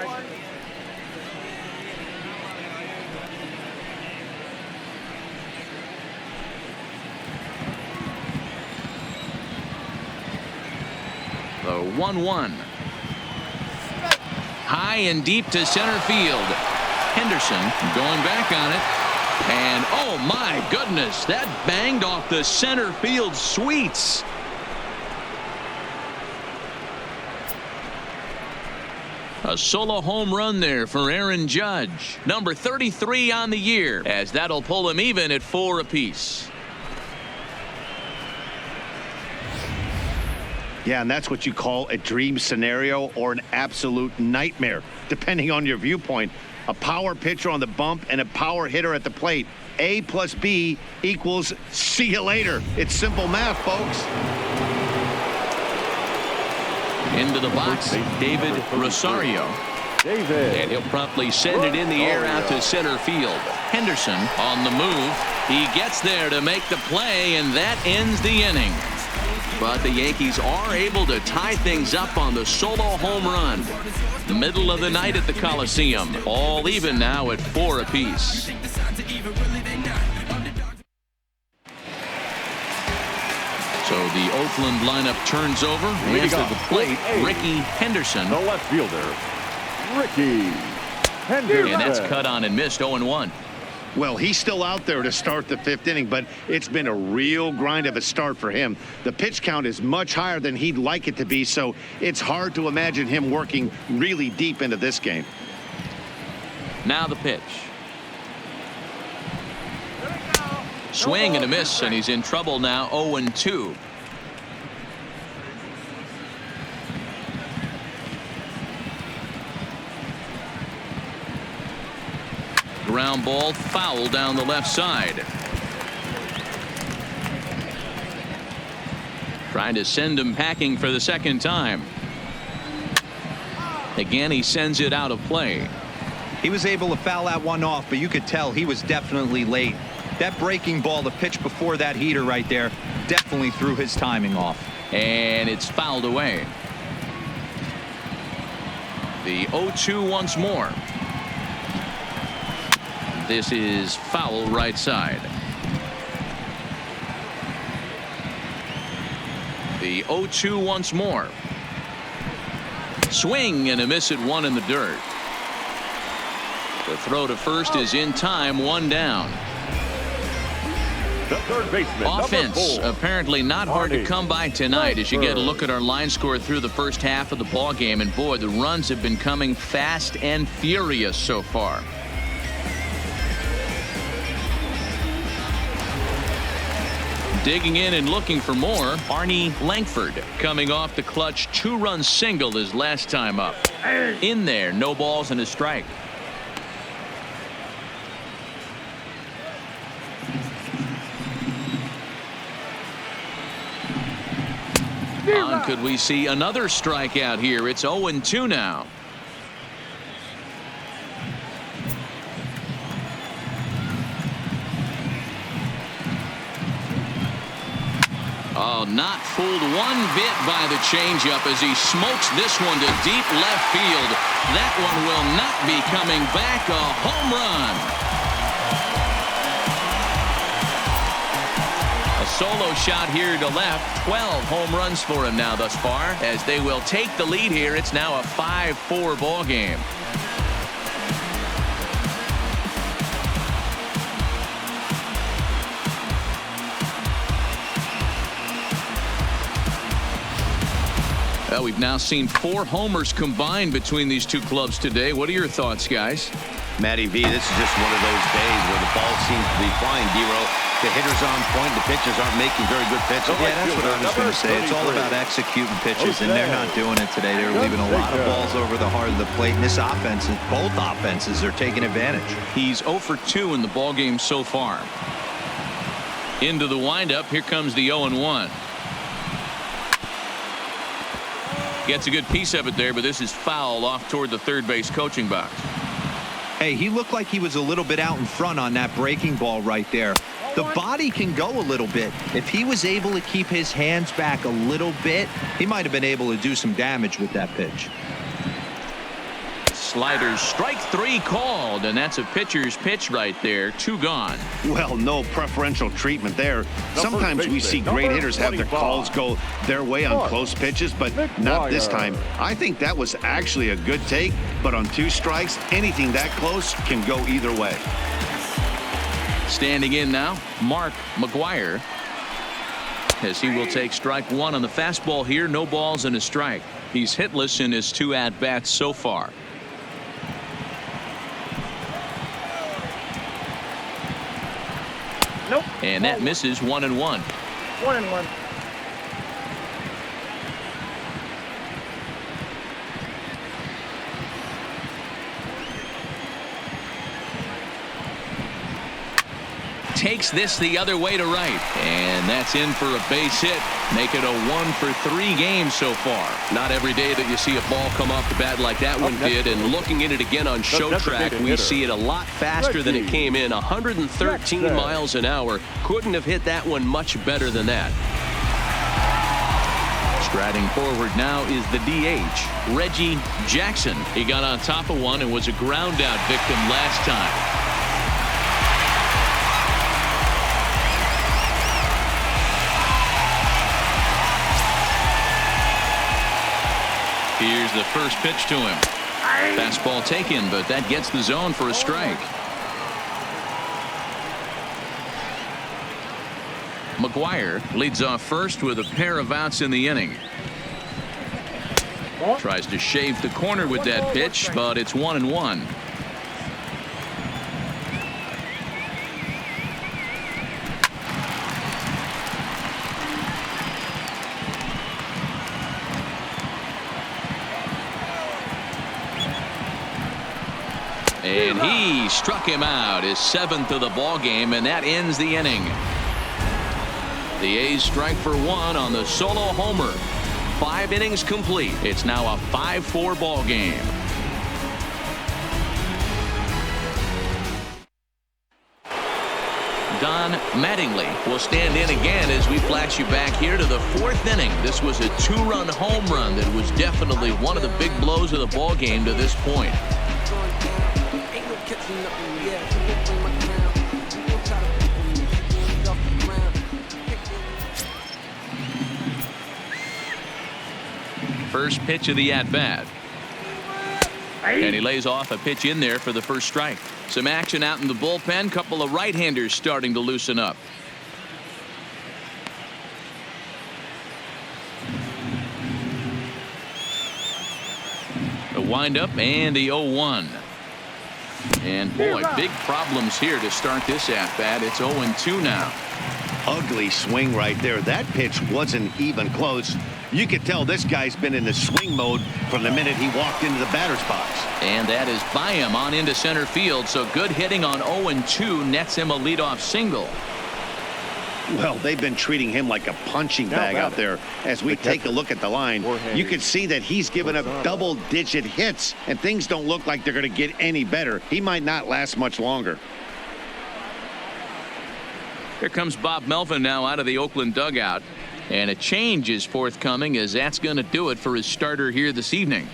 Speaker 1: The 1-1. High and deep to center field. Henderson going back on it. And oh my goodness, that banged off the center field sweets. A solo home run there for Aaron Judge. Number 33 on the year, as that'll pull him even at 4 apiece.
Speaker 2: Yeah, and that's what you call a dream scenario or an absolute nightmare, depending on your viewpoint. A power pitcher on the bump and a power hitter at the plate. A plus B equals see you later. It's simple math, folks.
Speaker 1: Into the box, David Rosario. And he'll promptly send it in the air out to center field. Henderson on the move. He gets there to make the play, and that ends the inning. But the Yankees are able to tie things up on the solo home run. Middle of the night at the Coliseum. All even now at 4 apiece. So the Oakland lineup turns over. As to the plate, Ricky Henderson.
Speaker 3: The left fielder, Ricky Henderson.
Speaker 1: And that's cut on and missed. 0-1.
Speaker 2: Well, he's still out there to start the 5th inning, but it's been a real grind of a start for him. The pitch count is much higher than he'd like it to be, so it's hard to imagine him working really deep into this game.
Speaker 1: Now the pitch. Swing and a miss, and he's in trouble now. 0-2. Ground ball, foul down the left side. Trying to send him packing for the second time. Again, he sends it out of play.
Speaker 4: He was able to foul that one off, but you could tell he was definitely late. That breaking ball, the pitch before that heater right there, definitely threw his timing off.
Speaker 1: And it's fouled away. The 0-2 once more. This is foul right side. The 0-2 once more. Swing and a miss at 1 in the dirt. The throw to first is in time. 1 down.
Speaker 3: The third baseman,
Speaker 1: Offense
Speaker 3: number 4,
Speaker 1: apparently not hard to come by tonight as you get a look at our line score through the first half of the ball game, and boy, the runs have been coming fast and furious so far. Digging in and looking for more, Arnie Langford coming off the clutch 2-run single his last time up. In there, no balls and a strike. Could we see another strikeout here? It's 0-2 now. Oh, not fooled one bit by the changeup as he smokes this one to deep left field. That one will not be coming back. A home run. A solo shot here to left. 12 home runs for him now thus far, as they will take the lead here. It's now a 5-4 ball game. Well, we've now seen 4 homers combined between these two clubs today. What are your thoughts, guys?
Speaker 2: Matty V, this is just one of those days where the ball seems to be flying, D-Row. The hitter's on point. The pitchers aren't making very good pitches.
Speaker 4: Yeah, that's what I was going to say. It's all about executing pitches, and they're not doing it today. They're leaving a lot of balls over the heart of the plate, and this offense, both offenses are taking advantage.
Speaker 1: He's 0 for 2 in the ballgame so far. Into the windup. Here comes the 0-1. Gets a good piece of it there, but this is foul off toward the third base coaching box.
Speaker 4: Hey, he looked like he was a little bit out in front on that breaking ball right there. The body can go a little bit. If he was able to keep his hands back a little bit, he might have been able to do some damage with that pitch.
Speaker 1: Sliders, strike 3 called, and that's a pitcher's pitch right there. 2 gone.
Speaker 2: Well, no preferential treatment there. Sometimes we see great hitters have their calls go their way on close pitches, but not this time. I think that was actually a good take, but on 2 strikes, anything that close can go either way.
Speaker 1: Standing in now, Mark McGuire, as he will take strike 1 on the fastball here. No balls and a strike. He's hitless in his 2 at-bats so far.
Speaker 7: Nope.
Speaker 1: And that misses. 1-1.
Speaker 7: 1-1.
Speaker 1: Takes this the other way to right, and that's in for a base hit. Make it a 1 for 3 games so far.
Speaker 8: Not every day that you see a ball come off the bat like that one did, and looking at it again on show track, we see it a lot faster than it came in. 113 miles an hour. Couldn't have hit that one much better than that.
Speaker 1: Striding forward now is the DH, Reggie Jackson. He got on top of one and was a ground out victim last time. Here's the first pitch to him. Fastball taken, but that gets the zone for a strike. McGuire leads off first with a pair of outs in the inning. Tries to shave the corner with that pitch, but it's 1-1. And he struck him out, his 7th of the ball game, and that ends the inning. The A's strike for 1 on the solo homer. 5 innings complete. It's now a 5-4 ball game. Don Mattingly will stand in again as we flash you back here to the 4th inning. This was a 2-run home run that was definitely one of the big blows of the ball game to this point. First pitch of the at-bat. And he lays off a pitch in there for the first strike. Some action out in the bullpen. Couple of right-handers starting to loosen up. The windup and the 0-1. And boy, big problems here to start this at-bat. It's 0-2 now.
Speaker 2: Ugly swing right there. That pitch wasn't even close. You could tell this guy's been in the swing mode from the minute he walked into the batter's box.
Speaker 1: And that is by him on into center field. So good hitting on 0-2 nets him a leadoff single.
Speaker 2: Well, they've been treating him like a punching bag out there. As we take a look at the line, you can see that he's given up double-digit hits, and things don't look like they're going to get any better. He might not last much longer.
Speaker 1: Here comes Bob Melvin now out of the Oakland dugout. And a change is forthcoming, as that's going to do it for his starter here this evening.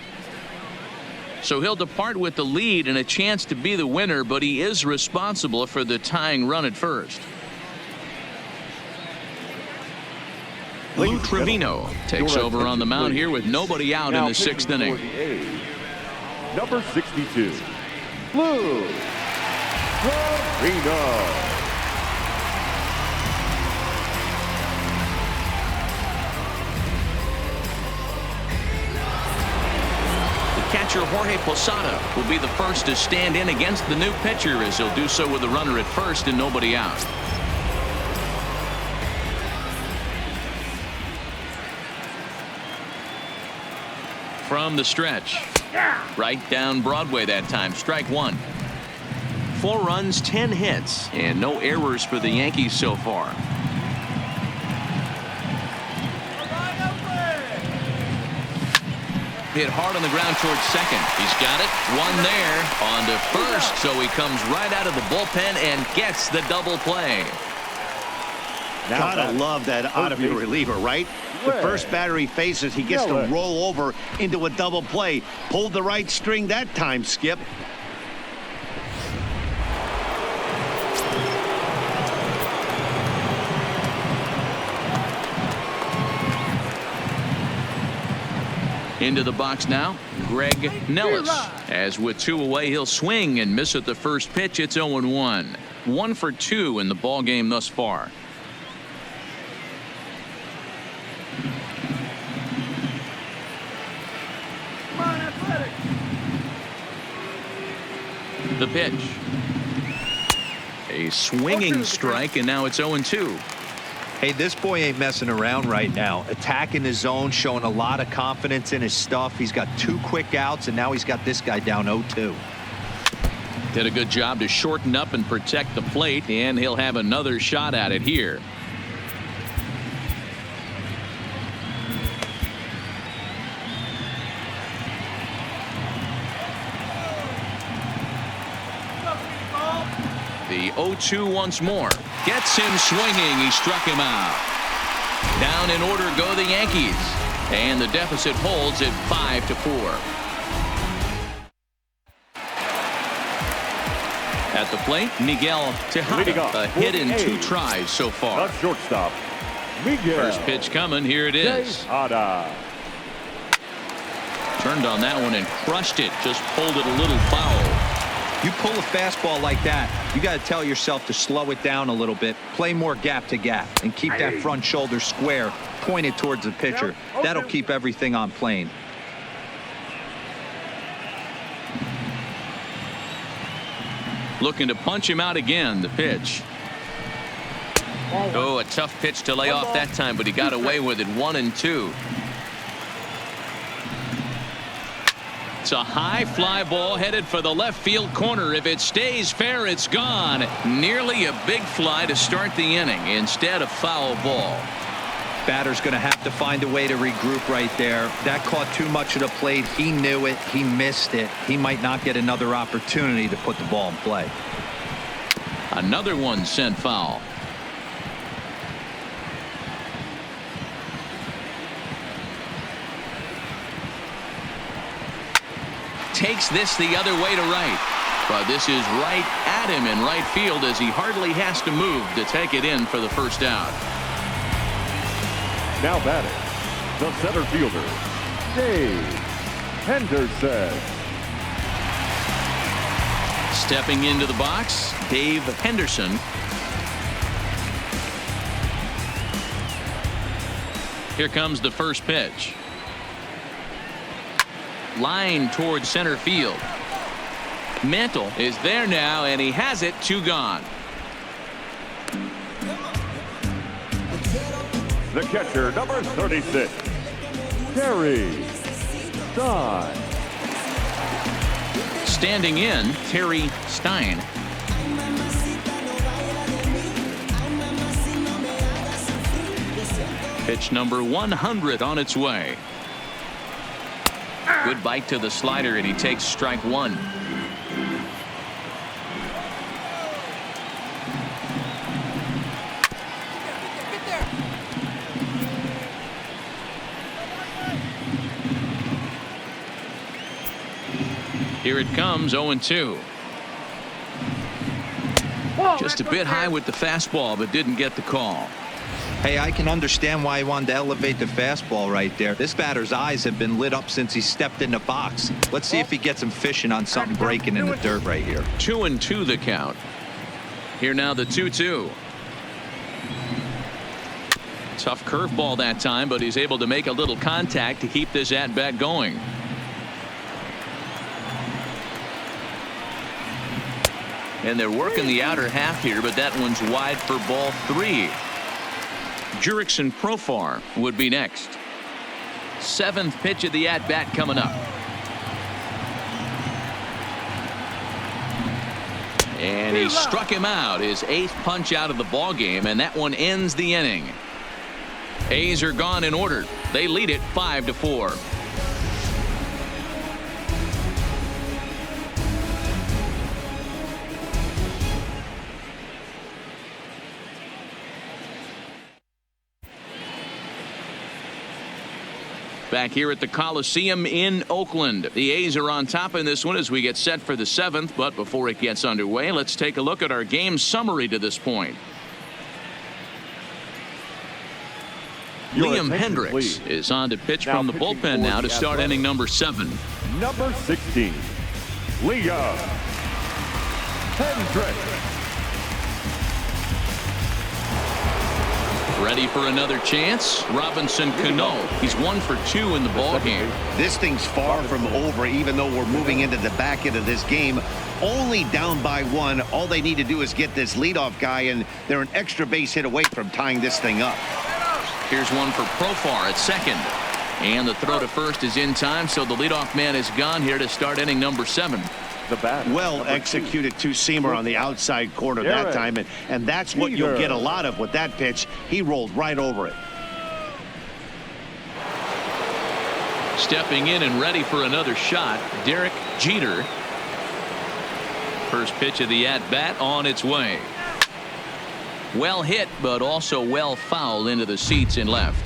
Speaker 1: So he'll depart with the lead and a chance to be the winner, but he is responsible for the tying run at first. Lou Trevino takes over on the mound here with nobody out in the 6th inning.
Speaker 3: Number 62, Lou Trevino.
Speaker 1: catcher Jorge Posada will be the first to stand in against the new pitcher, as he'll do so with a runner at first and nobody out. From the stretch, right down Broadway that time, strike one. 4 runs, 10 hits, and no errors for the Yankees so far. Hit hard on the ground towards second. He's got it. One there. On to first. So he comes right out of the bullpen and gets the double play.
Speaker 2: Gotta love that out of your reliever, right? The first batter he faces, he gets to roll over into a double play. Pulled the right string that time, Skip.
Speaker 1: Into the box now, Greg Nellis. As with 2 away, he'll swing and miss at the first pitch. It's 0-1. 1 for 2 in the ball game thus far. The pitch. A swinging strike, and now it's 0-2.
Speaker 4: Hey, this boy ain't messing around right now. Attacking his zone, showing a lot of confidence in his stuff. He's got 2 quick outs, and now he's got this guy down 0-2.
Speaker 1: Did a good job to shorten up and protect the plate, and he'll have another shot at it here. The 0-2 once more. Gets him swinging. He struck him out. Down in order go the Yankees. And the deficit holds at 5-4. At the plate, Miguel Tejada. A hit in 2 tries so far.
Speaker 3: The shortstop, Miguel.
Speaker 1: First pitch coming. Here it is.
Speaker 3: Tejada.
Speaker 1: Turned on that one and crushed it. Just pulled it a little foul.
Speaker 4: You pull a fastball like that, you got to tell yourself to slow it down a little bit, play more gap to gap, and keep that front shoulder square, pointed towards the pitcher. That'll keep everything on plane.
Speaker 1: Looking to punch him out again. The pitch. Oh, a tough pitch to lay off that time, but he got away with it. 1-2. It's a high fly ball headed for the left field corner. If it stays fair, it's gone. Nearly a big fly to start the inning. Instead, a foul ball.
Speaker 4: Batter's going to have to find a way to regroup right there. That caught too much of the plate. He knew it. He missed it. He might not get another opportunity to put the ball in play.
Speaker 1: Another one sent foul. Takes this the other way to right. But this is right at him in right field as he hardly has to move to take it in for the first out.
Speaker 3: Now batting, the center fielder, Dave Henderson.
Speaker 1: Stepping into the box, Dave Henderson. Here comes the first pitch. Line towards center field. Mantle is there now, and he has it. 2 gone.
Speaker 3: The catcher, number 36, Terry Stein.
Speaker 1: Standing in, Terry Stein. Pitch number 100 on its way. Good bite to the slider, and he takes strike 1. Here it comes, 0-2. Just a bit high with the fastball, but didn't get the call.
Speaker 4: Hey, I can understand why he wanted to elevate the fastball right there. This batter's eyes have been lit up since he stepped in the box. Let's see if he gets him fishing on something breaking in the dirt right here.
Speaker 1: 2-2 the count. Here now the 2-2. Tough curveball that time, but he's able to make a little contact to keep this at-bat going. And they're working the outer half here, but that one's wide for ball 3. Jurickson Profar would be next. 7th pitch of the at-bat coming up. And he struck him out, his 8th punch out of the ball game, and that one ends the inning. A's are gone in order. They lead it 5-4. Back here at the Coliseum in Oakland. The A's are on top in this one as we get set for the 7th. But before it gets underway, let's take a look at our game summary to this point. Liam Hendricks is on to pitch from the bullpen now to start inning number 7.
Speaker 3: Number 16, Liam Hendricks.
Speaker 1: Ready for another chance. Robinson Cano. He's 1 for 2 in the ball game.
Speaker 2: This thing's far from over, even though we're moving into the back end of this game. Only down by 1. All they need to do is get this leadoff guy, and they're an extra base hit away from tying this thing up.
Speaker 1: Here's one for Profar at second. And the throw to first is in time, so the leadoff man is gone here to start inning number 7.
Speaker 3: The bat,
Speaker 2: well executed two-seamer on the outside corner that time, and that's what you'll get a lot of with that pitch. He rolled right over it.
Speaker 1: Stepping in and ready for another shot, Derek Jeter. First pitch of the at-bat on its way. Well hit, but also well fouled into the seats in left.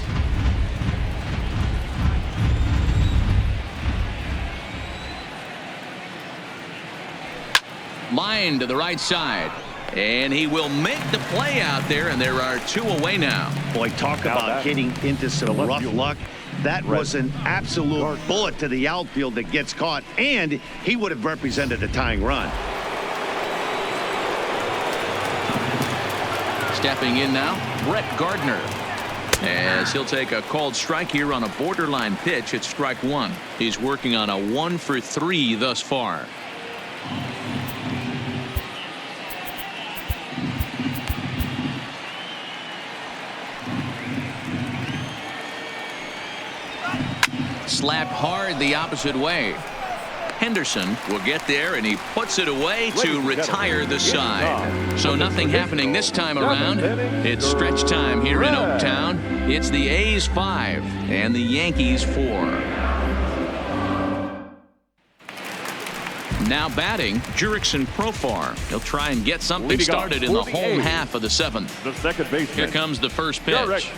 Speaker 1: Line to the right side, and he will make the play out there, and there are 2 away now.
Speaker 2: Boy, talk about hitting into some rough luck. That was an absolute bullet to the outfield that gets caught, and he would have represented a tying run.
Speaker 1: Stepping in now, Brett Gardner, as he'll take a called strike here on a borderline pitch at strike 1. He's working on a 1 for 3 thus far. Slapped hard the opposite way. Henderson will get there, and he puts it away to retire the side. So nothing happening this time around. It's stretch time here in Oaktown. It's the A's 5 and the Yankees 4. Now batting, Jurickson Profar. He'll try and get something started in the home half of the 7th.
Speaker 3: The second baseman.
Speaker 1: Here comes the first pitch.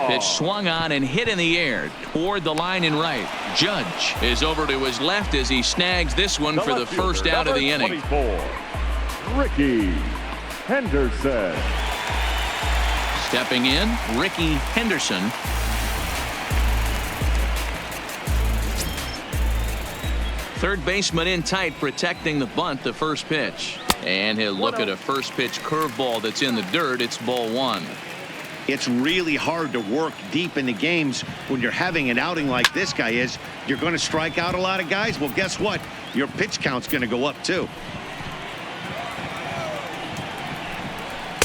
Speaker 1: Pitch swung on and hit in the air toward the line in right. Judge is over to his left as he snags this one for the first out of the inning.
Speaker 3: 24, Ricky Henderson.
Speaker 1: Stepping in, Ricky Henderson. Third baseman in tight, protecting the bunt, the first pitch. And he'll look at a first pitch curveball that's in the dirt. It's ball 1.
Speaker 2: It's really hard to work deep into games when you're having an outing like this guy is. You're going to strike out a lot of guys. Well, guess what? Your pitch count's going to go up too.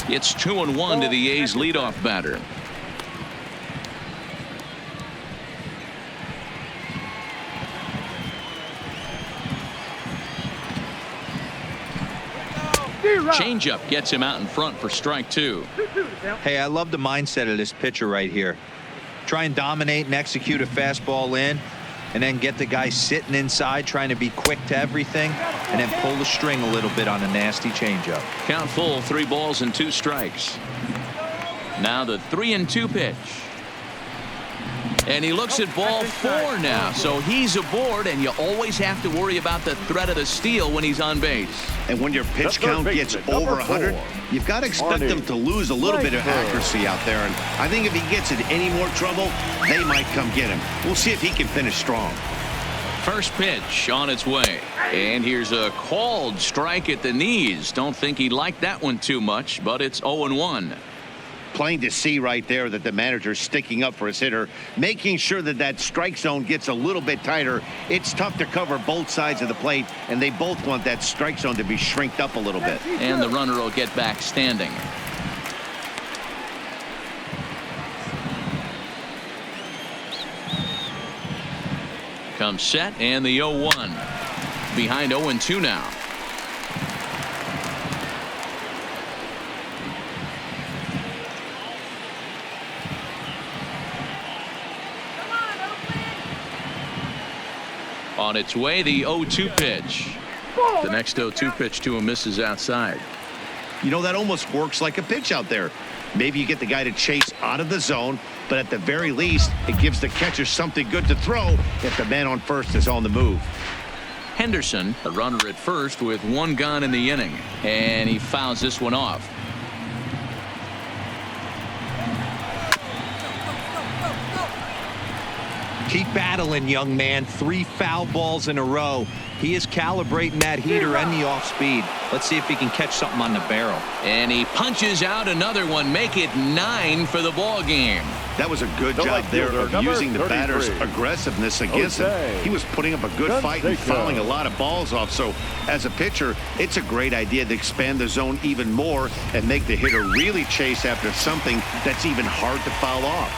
Speaker 1: It's 2-1 to the A's leadoff batter. Changeup gets him out in front for strike 2.
Speaker 4: Hey, I love the mindset of this pitcher right here. Try and dominate and execute a fastball in, and then get the guy sitting inside trying to be quick to everything, and then pull the string a little bit on a nasty changeup.
Speaker 1: Count full, 3 balls and 2 strikes. Now the 3-2 pitch. And he looks at ball 4 now, so he's aboard, and you always have to worry about the threat of the steal when he's on base.
Speaker 2: And when your pitch count gets over 100, you've got to expect them to lose a little bit of accuracy out there. And I think if he gets in any more trouble, they might come get him. We'll see if he can finish strong.
Speaker 1: First pitch on its way. And here's a called strike at the knees. Don't think he liked that one too much, but it's 0-1.
Speaker 2: plain to see right there that the manager's sticking up for his hitter, making sure that that strike zone gets a little bit tighter. It's tough to cover both sides of the plate, and they both want that strike zone to be shrinked up a little bit.
Speaker 1: And the runner will get back standing. Comes set, and the 0-1. Behind 0-2 now. On its way, the 0-2 pitch. The next 0-2 pitch to him misses outside.
Speaker 2: You know, that almost works like a pitch out there. Maybe you get the guy to chase out of the zone, but at the very least, it gives the catcher something good to throw if the man on first is on the move.
Speaker 1: Henderson, a runner at first with one gone in the inning, and he fouls this one off.
Speaker 4: Keep battling, young man. 3 foul balls in a row. He is calibrating that heater and the off speed. Let's see if he can catch something on the barrel.
Speaker 1: And he punches out another one, make it 9 for the ball game.
Speaker 2: That was a good job there of using the batter's aggressiveness against him. He was putting up a good fight and fouling a lot of balls off. So as a pitcher, it's a great idea to expand the zone even more and make the hitter really chase after something that's even hard to foul off.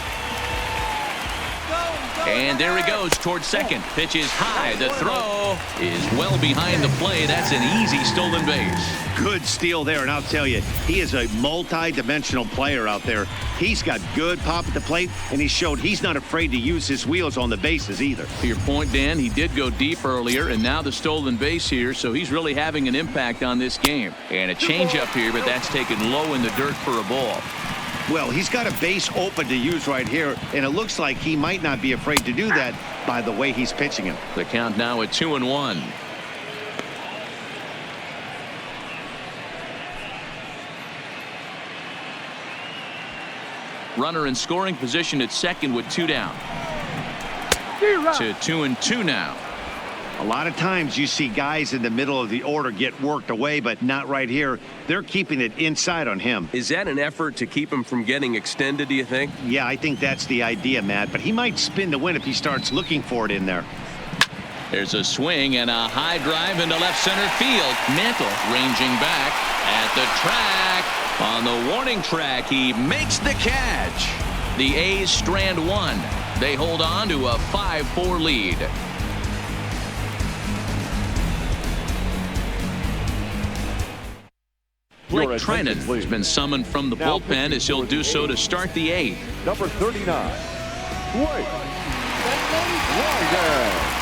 Speaker 1: And there he goes towards second. Pitch is high. The throw is well behind the play. That's an easy stolen base.
Speaker 2: Good steal there, and I'll tell you, he is a multi-dimensional player out there. He's got good pop at the plate, and he showed he's not afraid to use his wheels on the bases either.
Speaker 1: To your point, Dan, he did go deep earlier, and now the stolen base here, so he's really having an impact on this game. And a changeup here, but that's taken low in the dirt for a ball.
Speaker 2: Well, he's got a base open to use right here, and it looks like he might not be afraid to do that by the way he's pitching him.
Speaker 1: The count now at 2-1. Runner in scoring position at second with 2 down. To 2-2 now.
Speaker 2: A lot of times you see guys in the middle of the order get worked away, but not right here. They're keeping it inside on him.
Speaker 8: Is that an effort to keep him from getting extended, do you think?
Speaker 2: Yeah, I think that's the idea, Matt, but he might spin to win if he starts looking for it in there.
Speaker 1: There's a swing and a high drive into left center field. Mantle ranging back at the track. On the warning track, he makes the catch. The A's strand 1. They hold on to a 5-4 lead. Blake Treinen has been summoned from the bullpen as he'll do so to start the 8th.
Speaker 3: Number 39, Blake Treinen.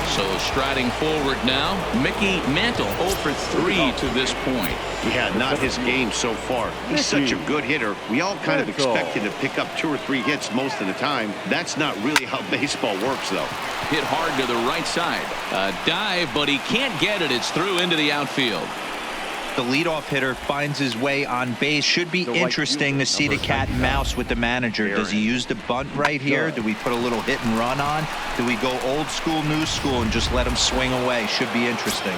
Speaker 1: So striding forward now, Mickey Mantle 0 for 3 to this point.
Speaker 2: Yeah, not his game so far. He's such a good hitter. We all kind of expect him to pick up 2 or 3 hits most of the time. That's not really how baseball works, though.
Speaker 1: Hit hard to the right side. A dive, but he can't get it. It's through into the outfield.
Speaker 4: The leadoff hitter finds his way on base. Should be interesting to see the cat and mouse with the manager. Does he use the bunt right here? Do we put a little hit and run on? Do we go old school, new school, and just let him swing away? Should be interesting.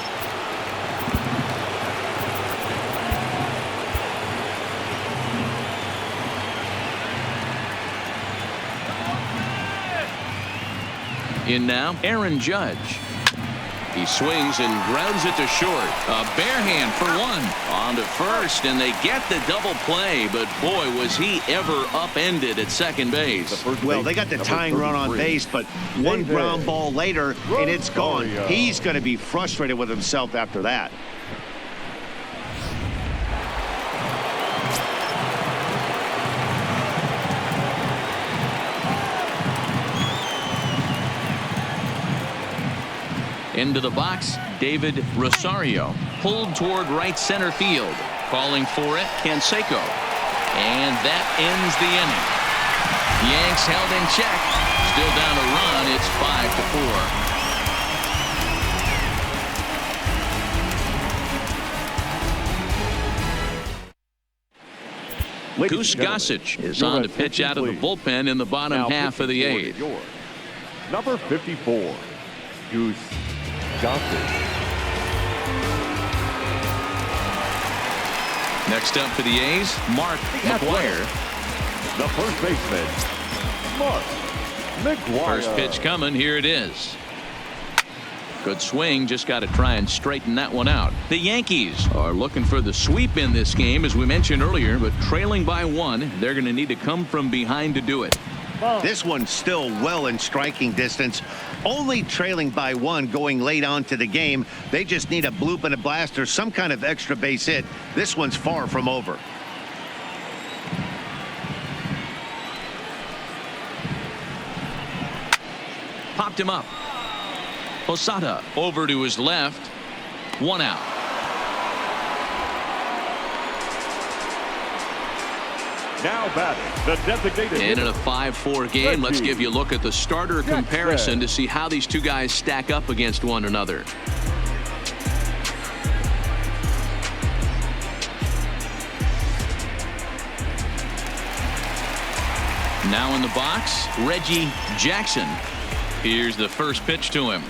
Speaker 1: In now, Aaron Judge. He swings and grounds it to short. A bare hand for 1. On to first, and they get the double play. But boy, was he ever upended at second base.
Speaker 2: Well, they got the tying run on base, but one ground ball later, and it's gone. He's going to be frustrated with himself after that.
Speaker 1: Into the box, David Rosario. Pulled toward right center field. Calling for it, Canseco. And that ends the inning. Yanks held in check. Still down a run. It's 5-4. Goose Gossage is on to pitch out of the bullpen in the bottom half of the 8th.
Speaker 3: Number 54, Goose Gossage.
Speaker 1: Next up for the A's, Mark McGwire.
Speaker 3: The first baseman, Mark McGwire.
Speaker 1: First pitch coming. Here it is. Good swing. Just got to try and straighten that one out. The Yankees are looking for the sweep in this game, as we mentioned earlier, but trailing by 1. They're going to need to come from behind to do it.
Speaker 2: This one's still well in striking distance. Only trailing by 1 going late on to the game. They just need a bloop and a blast or some kind of extra base hit. This one's far from over.
Speaker 1: Popped him up. Posada over to his left. 1 out.
Speaker 3: Now batting, the designated
Speaker 1: And in a 5-4 game, let's give you a look at the starter comparison to see how these two guys stack up against one another. Now in the box, Reggie Jackson. Here's the first pitch to him.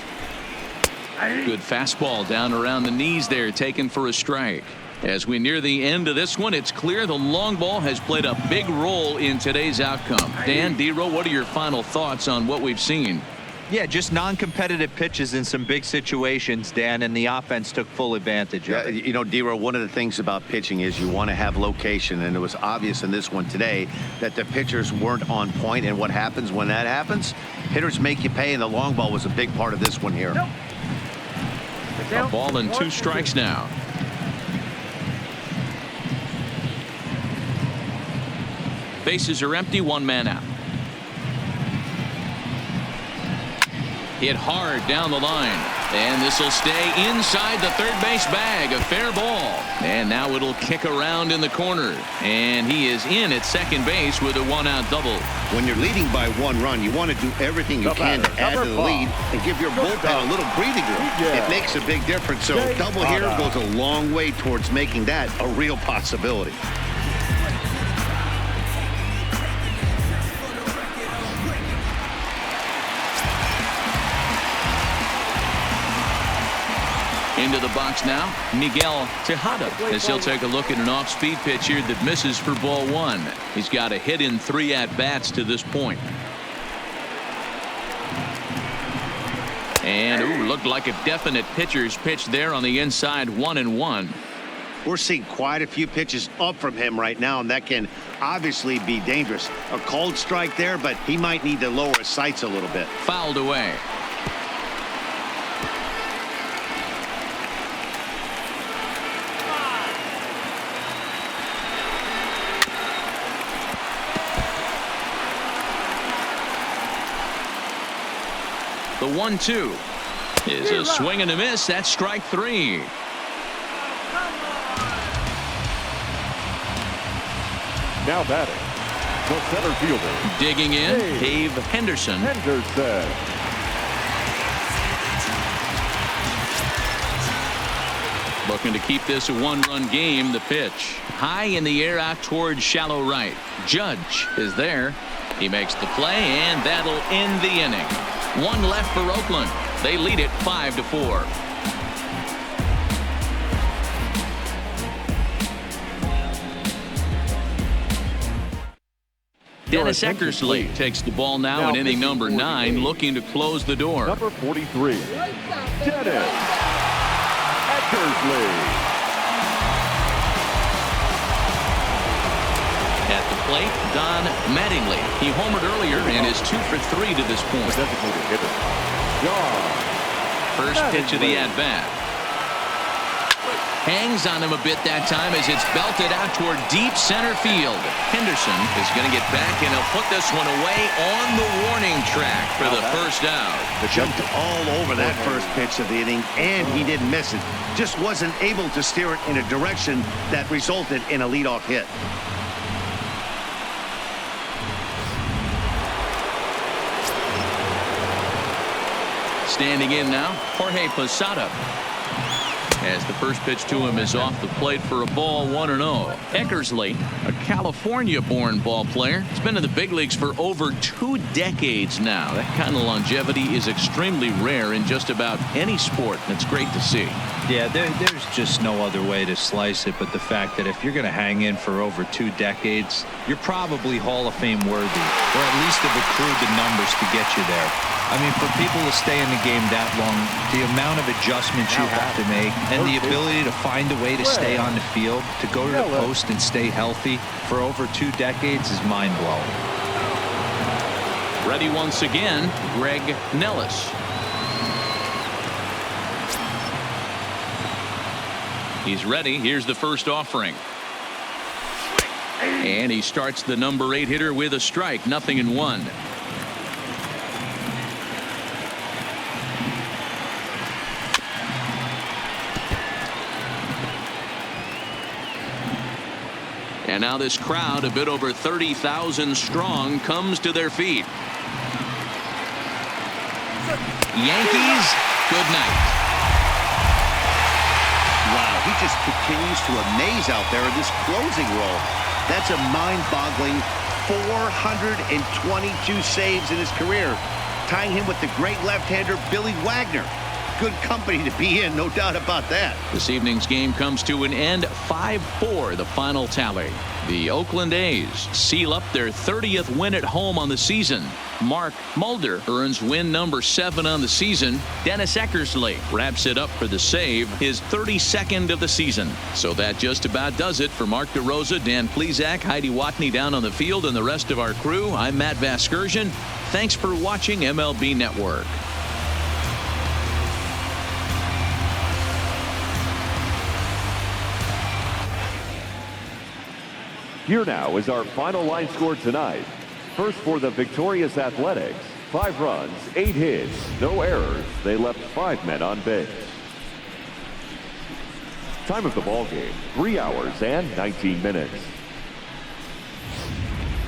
Speaker 1: Good fastball down around the knees there, taken for a strike. As we near the end of this one, it's clear the long ball has played a big role in today's outcome. Dan, D-Row, what are your final thoughts on what we've seen?
Speaker 4: Yeah, just non-competitive pitches in some big situations, Dan, and the offense took full advantage of it.
Speaker 2: You know, D-Row, one of the things about pitching is you want to have location, and it was obvious in this one today that the pitchers weren't on point, and what happens when that happens? Hitters make you pay, and the long ball was a big part of this one here.
Speaker 1: A ball and 2 strikes now. Bases are empty, 1 man out. Hit hard down the line, and this will stay inside the third base bag. A fair ball, and now it'll kick around in the corner, and he is in at second base with a 1-out double.
Speaker 2: When you're leading by 1 run, you want to do everything you can to add to the lead and give your bullpen a little breathing room. It makes a big difference, so double here goes a long way towards making that a real possibility.
Speaker 1: Into the box now, Miguel Tejada, as he'll take a look at an off-speed pitch here that misses for ball 1. He's got a hit in 3 at-bats to this point. And looked like a definite pitcher's pitch there on the inside, 1-1.
Speaker 2: We're seeing quite a few pitches up from him right now, and that can obviously be dangerous. A cold strike there, but he might need to lower his sights a little bit.
Speaker 1: Fouled away. The 1-2 is a swing and a miss. That's strike 3.
Speaker 3: Now batting, the center fielder.
Speaker 1: Digging in, Dave Henderson. Looking to keep this a 1-run game. The pitch high in the air out towards shallow right. Judge is there. He makes the play, and that'll end the inning. 1 left for Oakland. They lead it 5-4. Dennis Eckersley takes the ball now in inning number 9, looking to close the door.
Speaker 3: Number 43, Dennis Eckersley.
Speaker 1: At the plate, Don Mattingly. He homered earlier and is 2 for 3 to this point. First pitch of the at-bat. Hangs on him a bit that time as it's belted out toward deep center field. Henderson is going to get back, and he'll put this one away on the warning track for the first out.
Speaker 2: Jumped all over that first pitch of the inning, and he didn't miss it. Just wasn't able to steer it in a direction that resulted in a leadoff hit. Standing in now, Jorge Posada.
Speaker 1: as the first pitch to him is off the plate for a ball, 1-0. Eckersley, a California-born ball player, has been in the big leagues for over 2 decades now. That kind of longevity is extremely rare in just about any sport. That's great to see.
Speaker 4: Yeah, there's just no other way to slice it but the fact that if you're going to hang in for over 2 decades, you're probably Hall of Fame worthy, or at least have accrued the numbers to get you there. I mean, for people to stay in the game that long, the amount of adjustments you have to make and the ability to find a way to stay on the field, to go to the post and stay healthy for over 2 decades is mind-blowing.
Speaker 1: Ready once again, Greg Nellis. He's ready. Here's the first offering. And he starts the number 8 hitter with a strike. 0-1. And now this crowd, a bit over 30,000 strong, comes to their feet. Yankees, good night.
Speaker 2: Wow, he just continues to amaze out there in this closing role. That's a mind-boggling 422 saves in his career, tying him with the great left-hander Billy Wagner. Good company to be in, no doubt about that.
Speaker 1: This evening's game comes to an end, 5-4, the final tally. The Oakland A's seal up their 30th win at home on the season. Mark Mulder earns win number 7 on the season. Dennis Eckersley wraps it up for the save, his 32nd of the season. So that just about does it for Mark DeRosa, Dan Plesac, Heidi Watney down on the field, and the rest of our crew. I'm Matt Vasgersian. Thanks for watching MLB Network.
Speaker 3: Here now is our final line score tonight. First for the victorious Athletics, 5 runs, 8 hits, no errors. They left 5 men on base. Time of the ball game, 3 hours and 19 minutes.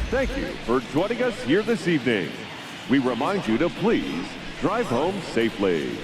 Speaker 3: Thank you for joining us here this evening. We remind you to please drive home safely.